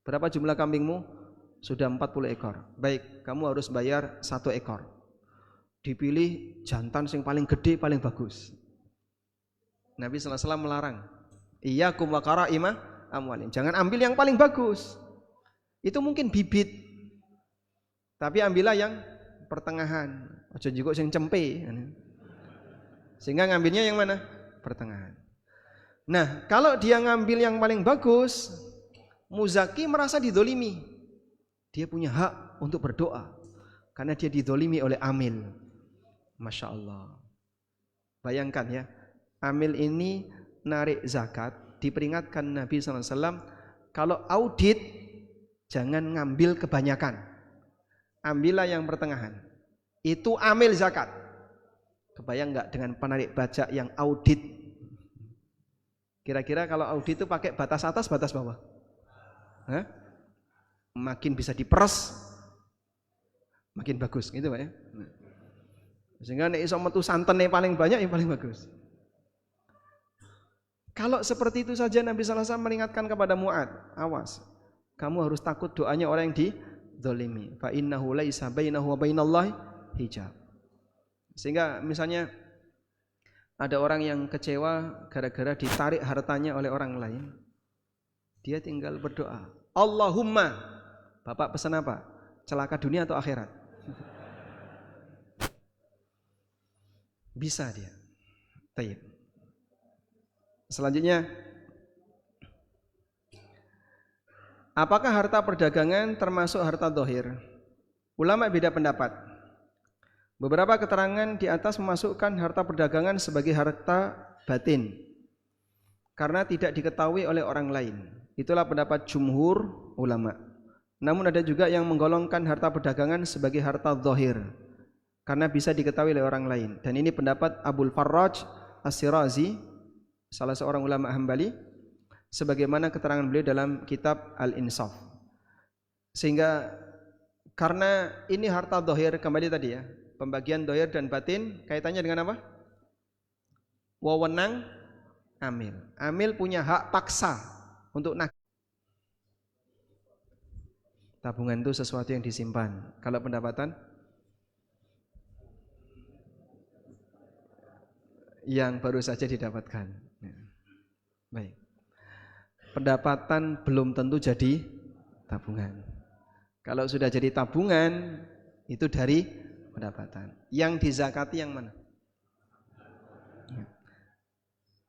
Berapa jumlah kambingmu? Sudah 40 ekor. Baik, kamu harus bayar 1 ekor. Dipilih jantan yang paling gede, paling bagus. Nabi SAW melarang. Iyyakum wa qaraima amwalin. Jangan ambil yang paling bagus. Itu mungkin bibit. Tapi ambillah yang pertengahan. Aja njukuk sing cempe. Sehingga ngambilnya yang mana? Pertengahan. Nah, kalau dia ngambil yang paling bagus, muzaki merasa didolimi. Dia punya hak untuk berdoa karena dia didolimi oleh amil. Masya Allah. Bayangkan ya, amil ini narik zakat, diperingatkan Nabi SAW, kalau audit jangan ngambil kebanyakan, ambillah yang pertengahan. Itu amil zakat. Kebayang nggak dengan penarik pajak yang audit? Kira-kira kalau audit itu pakai batas atas, batas bawah? Hah? Makin bisa diperes, makin bagus, gitu Pak ya. Sehingga nek iso metu santennya paling banyak, yang paling bagus. Kalau seperti itu saja Nabi SAW mengingatkan kepada Mu'adz, awas, kamu harus takut doanya orang yang dizalimi. Fa innahu laisa bainahu wa bainallahi hijab. Sehingga misalnya ada orang yang kecewa gara-gara ditarik hartanya oleh orang lain, dia tinggal berdoa, Allahumma, Bapak pesan apa? Celaka dunia atau akhirat? Bisa dia. Taib. Selanjutnya, apakah harta perdagangan termasuk harta zahir? Ulama beda pendapat. Beberapa keterangan di atas memasukkan harta perdagangan sebagai harta batin karena tidak diketahui oleh orang lain. Itulah pendapat jumhur ulama. Namun ada juga yang menggolongkan harta perdagangan sebagai harta zahir karena bisa diketahui oleh orang lain. Dan ini pendapat Abul Farraj As-Sirazi, salah seorang ulama Hambali, sebagaimana keterangan beliau dalam kitab Al-Insaf. Sehingga karena ini harta zahir, kembali tadi ya, pembagian zahir dan batin kaitannya dengan apa? Wewenang amil. Amil punya hak paksa untuk nagih. Tabungan itu sesuatu yang disimpan. Kalau pendapatan yang baru saja didapatkan. Baik. Pendapatan belum tentu jadi tabungan. Kalau sudah jadi tabungan, itu dari pendapatan. Yang dizakati yang mana?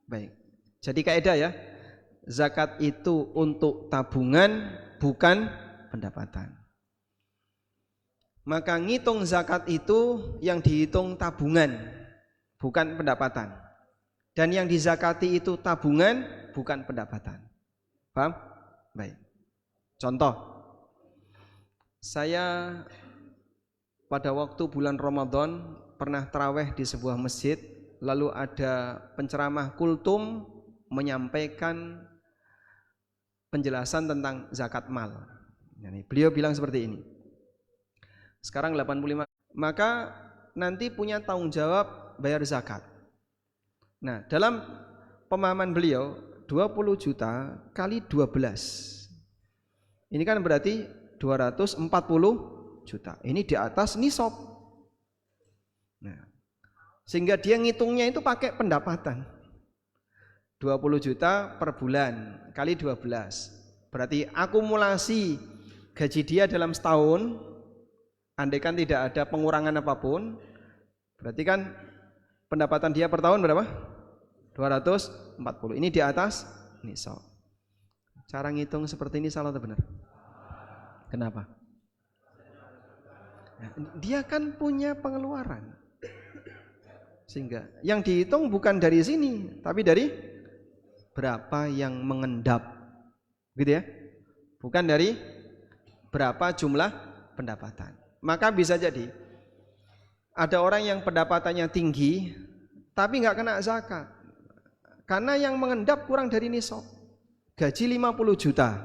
Baik. Jadi kaidah ya, zakat itu untuk tabungan, bukan pendapatan. Maka ngitung zakat itu yang dihitung tabungan, bukan pendapatan. Dan yang dizakati itu tabungan, bukan pendapatan. Paham? Baik. Contoh, saya pada waktu bulan Ramadan pernah taraweh di sebuah masjid, lalu ada penceramah kultum menyampaikan penjelasan tentang zakat mal. Beliau bilang seperti ini. Sekarang 85, maka nanti punya tanggung jawab bayar zakat. Nah, dalam pemahaman beliau 20 juta kali 12. Ini kan berarti 240 juta. Ini di atas nisab. Nah, sehingga dia ngitungnya itu pakai pendapatan. 20 juta per bulan kali 12. Berarti akumulasi gaji dia dalam setahun, andaikan tidak ada pengurangan apapun, berarti kan pendapatan dia per tahun berapa? 240. Ini di atas nisab. Cara ngitung seperti ini salah atau benar? Kenapa? Dia kan punya pengeluaran. Sehingga yang dihitung bukan dari sini, tapi dari berapa yang mengendap. Gitu ya? Bukan dari berapa jumlah pendapatan. Maka bisa jadi Ada orang yang pendapatannya tinggi tapi nggak kena zakat karena yang mengendap kurang dari nisab. Gaji 50 juta,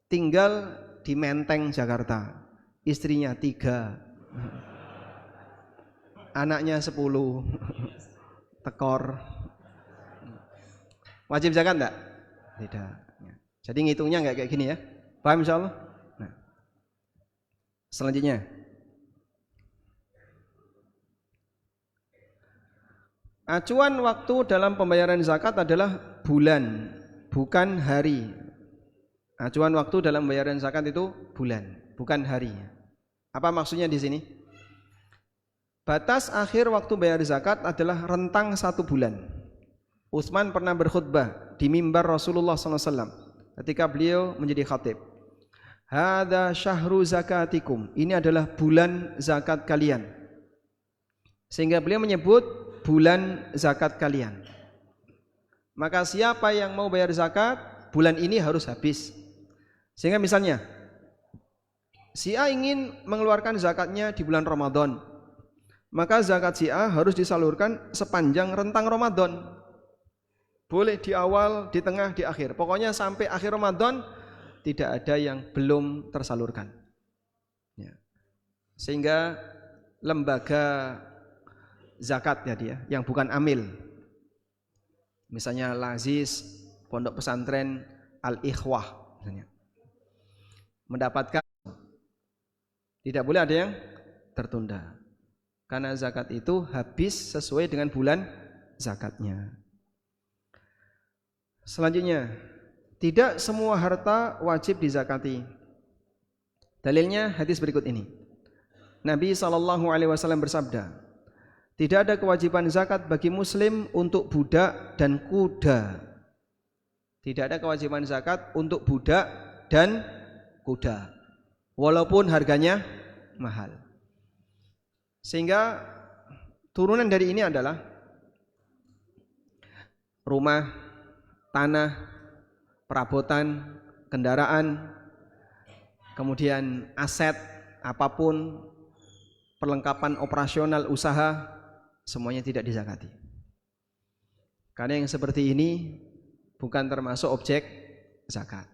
tinggal di Menteng Jakarta, istrinya 3, anaknya 10, tekor. Wajib zakat enggak? Tidak. Jadi ngitungnya enggak kayak gini ya. Paham insyaallah? Nah. Selanjutnya. Acuan waktu dalam pembayaran zakat adalah bulan, bukan hari. Acuan waktu dalam pembayaran zakat itu bulan, bukan hari. Apa maksudnya di sini? Batas akhir waktu bayar zakat adalah rentang 1 bulan. Utsman pernah berkhutbah di mimbar Rasulullah SAW ketika beliau menjadi khatib. Hadza syahru zakatikum. Ini adalah bulan zakat kalian. Sehingga beliau menyebut bulan zakat kalian. Maka siapa yang mau bayar zakat, bulan ini harus habis. Sehingga misalnya si A ingin mengeluarkan zakatnya di bulan Ramadan, maka zakat si A harus disalurkan sepanjang rentang Ramadan. Boleh di awal, di tengah, di akhir. Pokoknya sampai akhir Ramadan tidak ada yang belum tersalurkan. Ya. Sehingga lembaga zakat ya dia, yang bukan amil, misalnya Lazis, Pondok Pesantren Al-Ikhwah, misalnya, mendapatkan, tidak boleh ada yang tertunda, karena zakat itu habis sesuai dengan bulan zakatnya. Selanjutnya, tidak semua harta wajib dizakati. Dalilnya hadis berikut ini. Nabi SAW bersabda, tidak ada kewajiban zakat bagi muslim untuk budak dan kuda. Tidak ada kewajiban zakat untuk budak dan kuda, walaupun harganya mahal. Sehingga turunan dari ini adalah rumah, tanah, perabotan, kendaraan, kemudian aset apapun, perlengkapan operasional usaha, semuanya tidak dizakati. Karena yang seperti ini bukan termasuk objek zakat.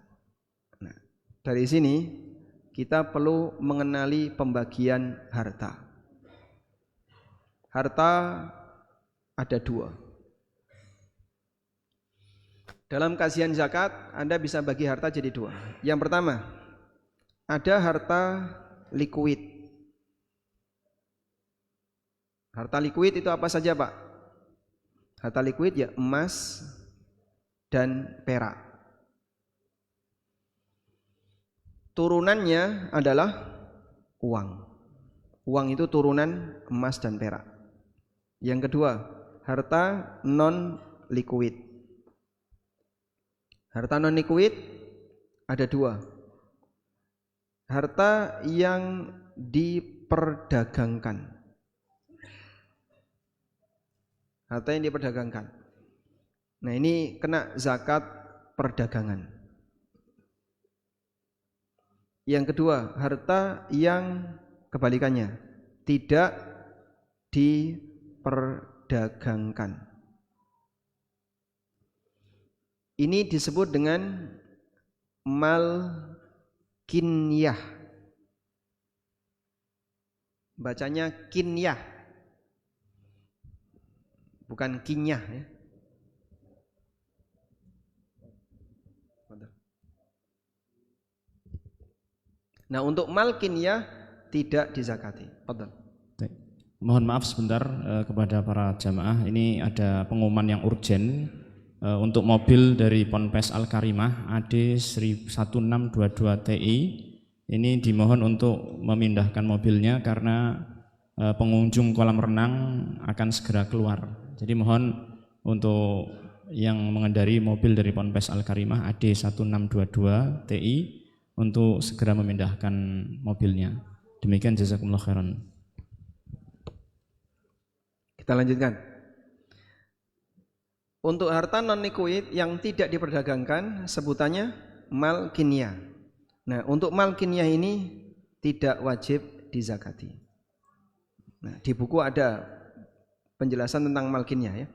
Nah, dari sini kita perlu mengenali pembagian harta. Harta ada 2. Dalam kajian zakat, Anda bisa bagi harta jadi 2. Yang pertama, ada harta likuid. Harta likuid itu apa saja, Pak? Harta likuid ya emas dan perak. Turunannya adalah uang. Uang itu turunan emas dan perak. Yang kedua, harta non likuid. Harta non likuid ada 2. Harta yang diperdagangkan. Harta yang diperdagangkan. Nah, ini kena zakat perdagangan. Yang kedua, harta yang kebalikannya, tidak diperdagangkan. Ini disebut dengan mal kinyah. Bacanya kinyah, bukan kinyah ya. Nah, untuk mal kinyah tidak dizakati. Fadhal. Mohon maaf sebentar kepada para jamaah, ini ada pengumuman yang urgen. Untuk mobil dari Ponpes Al-Karimah AD 1622 TI ini dimohon untuk memindahkan mobilnya karena pengunjung kolam renang akan segera keluar. Jadi mohon untuk yang mengendari mobil dari Ponpes Al-Karimah AD 1622 TI untuk segera memindahkan mobilnya. Demikian, jazakumullah khairan. Kita lanjutkan. Untuk harta non likuid yang tidak diperdagangkan sebutannya mal kinyah. Nah, untuk mal kinyah ini tidak wajib dizakati. Nah, di buku ada penjelasan tentang malkinnya ya.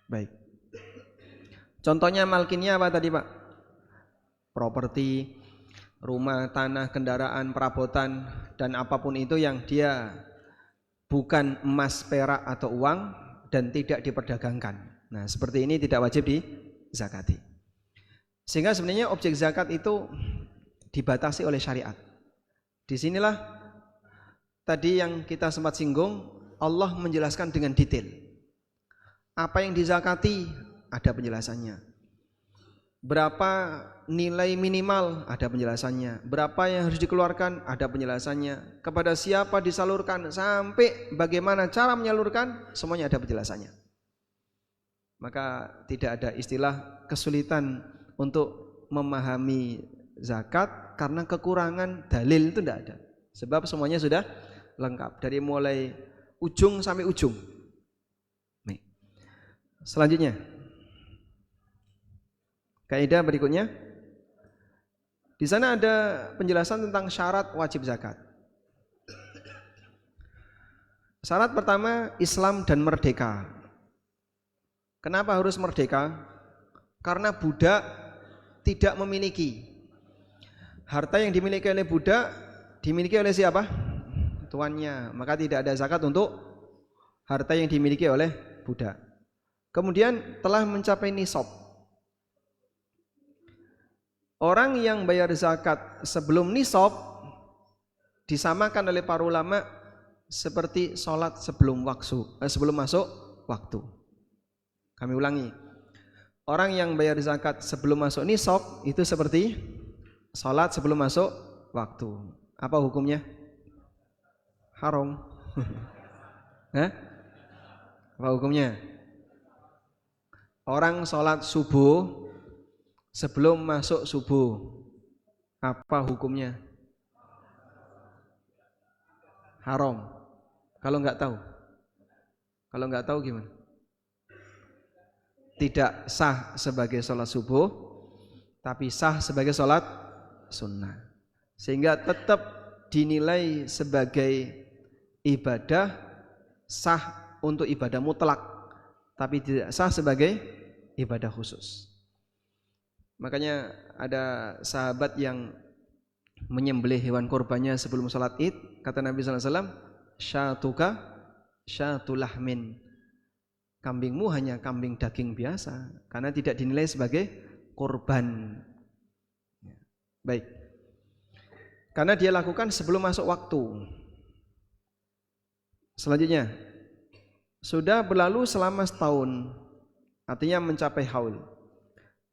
Baik. Contohnya malkinnya apa tadi Pak? Properti, rumah, tanah, kendaraan, perabotan, dan apapun itu yang dia bukan emas, perak atau uang dan tidak diperdagangkan. Nah, seperti ini tidak wajib dizakati. Sehingga sebenarnya objek zakat itu dibatasi oleh syariat. Disinilah tadi yang kita sempat singgung, Allah menjelaskan dengan detail. Apa yang dizakati ada penjelasannya. Berapa nilai minimal ada penjelasannya. Berapa yang harus dikeluarkan ada penjelasannya. Kepada siapa disalurkan sampai bagaimana cara menyalurkan semuanya ada penjelasannya. Maka tidak ada istilah kesulitan untuk memahami zakat karena kekurangan dalil, itu tidak ada. Sebab semuanya sudah lengkap dari mulai ujung sampai ujung. Nih. Selanjutnya, kaidah berikutnya. Di sana ada penjelasan tentang syarat wajib zakat. Syarat pertama, Islam dan merdeka. Kenapa harus merdeka? Karena budak tidak memiliki. Harta yang dimiliki oleh budak dimiliki oleh siapa? Tuannya. Maka tidak ada zakat untuk harta yang dimiliki oleh budak. Kemudian telah mencapai nisab. Orang yang bayar zakat sebelum nisab disamakan oleh para ulama seperti sholat sebelum masuk waktu. Kami ulangi. Orang yang bayar zakat sebelum masuk nisab itu seperti sholat sebelum masuk waktu. Apa hukumnya? Haram. Hah? Apa hukumnya? Orang sholat subuh sebelum masuk subuh, apa hukumnya? Haram. Kalau nggak tahu gimana? Tidak sah sebagai sholat subuh, tapi sah sebagai sholat sunnah. Sehingga tetap dinilai sebagai ibadah sah untuk ibadah mutlak, tapi tidak sah sebagai ibadah khusus. Makanya ada sahabat yang menyembelih hewan kurbannya sebelum sholat id. Kata Nabi SAW, syatuka syatulahmin, kambingmu hanya kambing daging biasa, karena tidak dinilai sebagai kurban. Baik, karena dia lakukan sebelum masuk waktu. Selanjutnya, sudah berlalu selama setahun, artinya mencapai haul.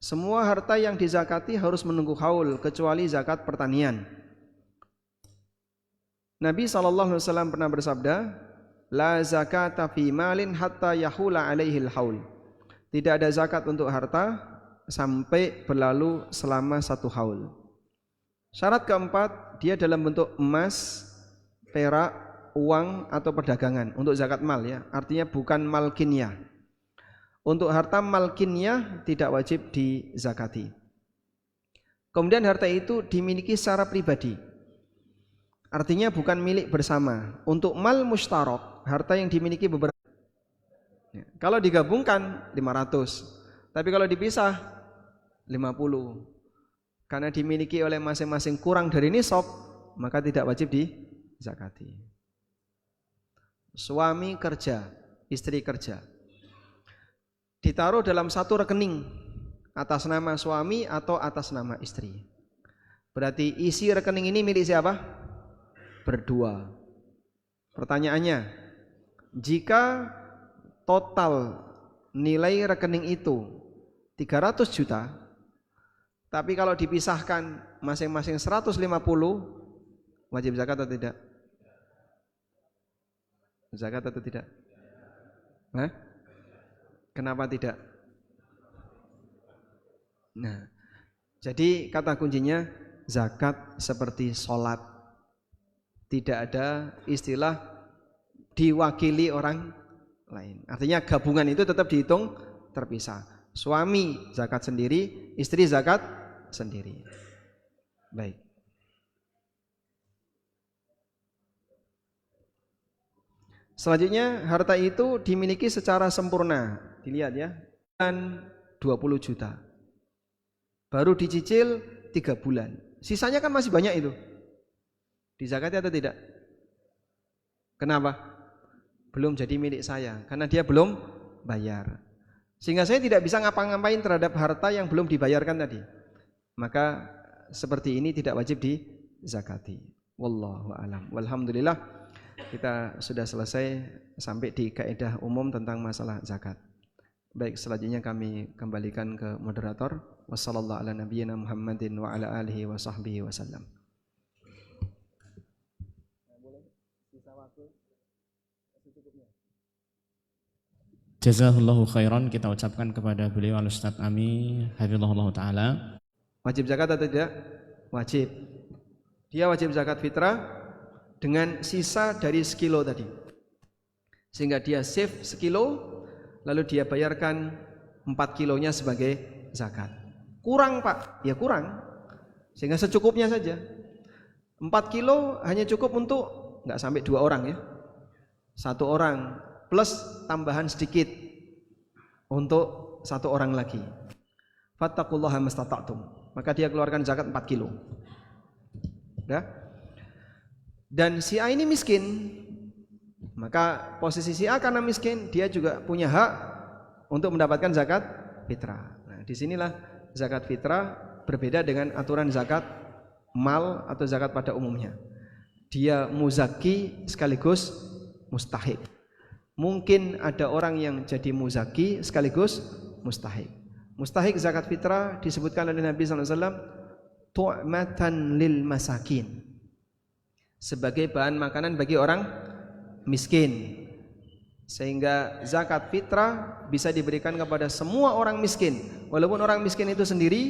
Semua harta yang dizakati harus menunggu haul kecuali zakat pertanian. Nabi SAW pernah bersabda, la zakata fi malin hatta yahula alaihil haul. Tidak ada zakat untuk harta sampai berlalu selama satu haul. Syarat keempat, dia dalam bentuk emas, perak, uang atau perdagangan untuk zakat mal ya. Artinya bukan mal kinyah. Untuk harta mal kinyah tidak wajib dizakati. Kemudian harta itu dimiliki secara pribadi. Artinya bukan milik bersama. Untuk mal mustarok, harta yang dimiliki beberapa. Ya, kalau digabungkan 500, tapi kalau dipisah 50. Karena dimiliki oleh masing-masing kurang dari nisab, maka tidak wajib dizakati. Suami kerja, istri kerja, ditaruh dalam satu rekening atas nama suami atau atas nama istri. Berarti isi rekening ini milik siapa? Berdua. Pertanyaannya, jika total nilai rekening itu 300 juta, tapi kalau dipisahkan masing-masing 150, wajib zakat atau tidak? Zakat atau tidak? Hah? Kenapa tidak? Nah, jadi kata kuncinya zakat seperti sholat. Tidak ada istilah diwakili orang lain. Artinya gabungan itu tetap dihitung terpisah. Suami zakat sendiri, istri zakat sendiri. Baik. Selanjutnya harta itu dimiliki secara sempurna. Dilihat ya, dan 20 juta. Baru dicicil 3 bulan. Sisanya kan masih banyak itu. Dizakati atau tidak? Kenapa? Belum jadi milik saya karena dia belum bayar. Sehingga saya tidak bisa ngapa-ngapain terhadap harta yang belum dibayarkan tadi. Maka seperti ini tidak wajib dizakati. Wallahu a'lam. Walhamdulillah kita sudah selesai sampai di kaidah umum tentang masalah zakat. Baik, selanjutnya kami kembalikan ke moderator. Wassallallahu ala nabiyyina Muhammadin wa ala alihi wa sahbihi wasallam. Jazahullahu khairan, kita ucapkan kepada beliau Al-Ustaz Ami hafizahullah taala. Wajib zakat atau tidak? Wajib. Dia wajib zakat fitrah dengan sisa dari sekilo tadi. Sehingga dia save sekilo, lalu dia bayarkan 4 kilonya sebagai zakat. Kurang Pak? Ya kurang. Sehingga secukupnya saja. 4 kilo hanya cukup untuk nggak sampai 2 orang ya. 1 orang plus tambahan sedikit untuk 1 orang lagi. Fattaqullaha mastata'tum. Maka dia keluarkan zakat 4 kilo. Ya. Dan si A ini miskin. Maka posisi si A karena miskin, dia juga punya hak untuk mendapatkan zakat fitrah. Nah, disinilah zakat fitrah berbeda dengan aturan zakat mal atau zakat pada umumnya. Dia muzaki sekaligus mustahik. Mungkin ada orang yang jadi muzaki sekaligus mustahik. Mustahik zakat fitrah disebutkan oleh Nabi SAW tu'matan lil masakin, sebagai bahan makanan bagi orang miskin. Sehingga zakat fitrah bisa diberikan kepada semua orang miskin. Walaupun orang miskin itu sendiri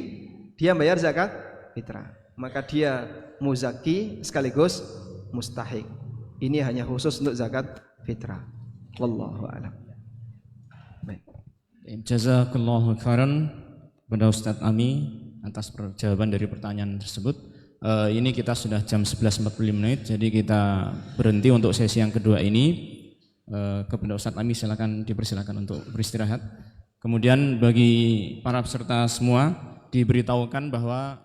dia bayar zakat fitrah, maka dia muzaki sekaligus mustahik. Ini hanya khusus untuk zakat fitrah. Wallahu a'lam. Baik. Jazakallahu khairan kepada Ustaz Ami atas jawaban dari pertanyaan tersebut. Ini kita sudah jam 11.45 menit, jadi kita berhenti untuk sesi yang kedua ini. Kepada Ustaz Ami dipersilakan untuk beristirahat. Kemudian bagi para peserta semua diberitahukan bahwa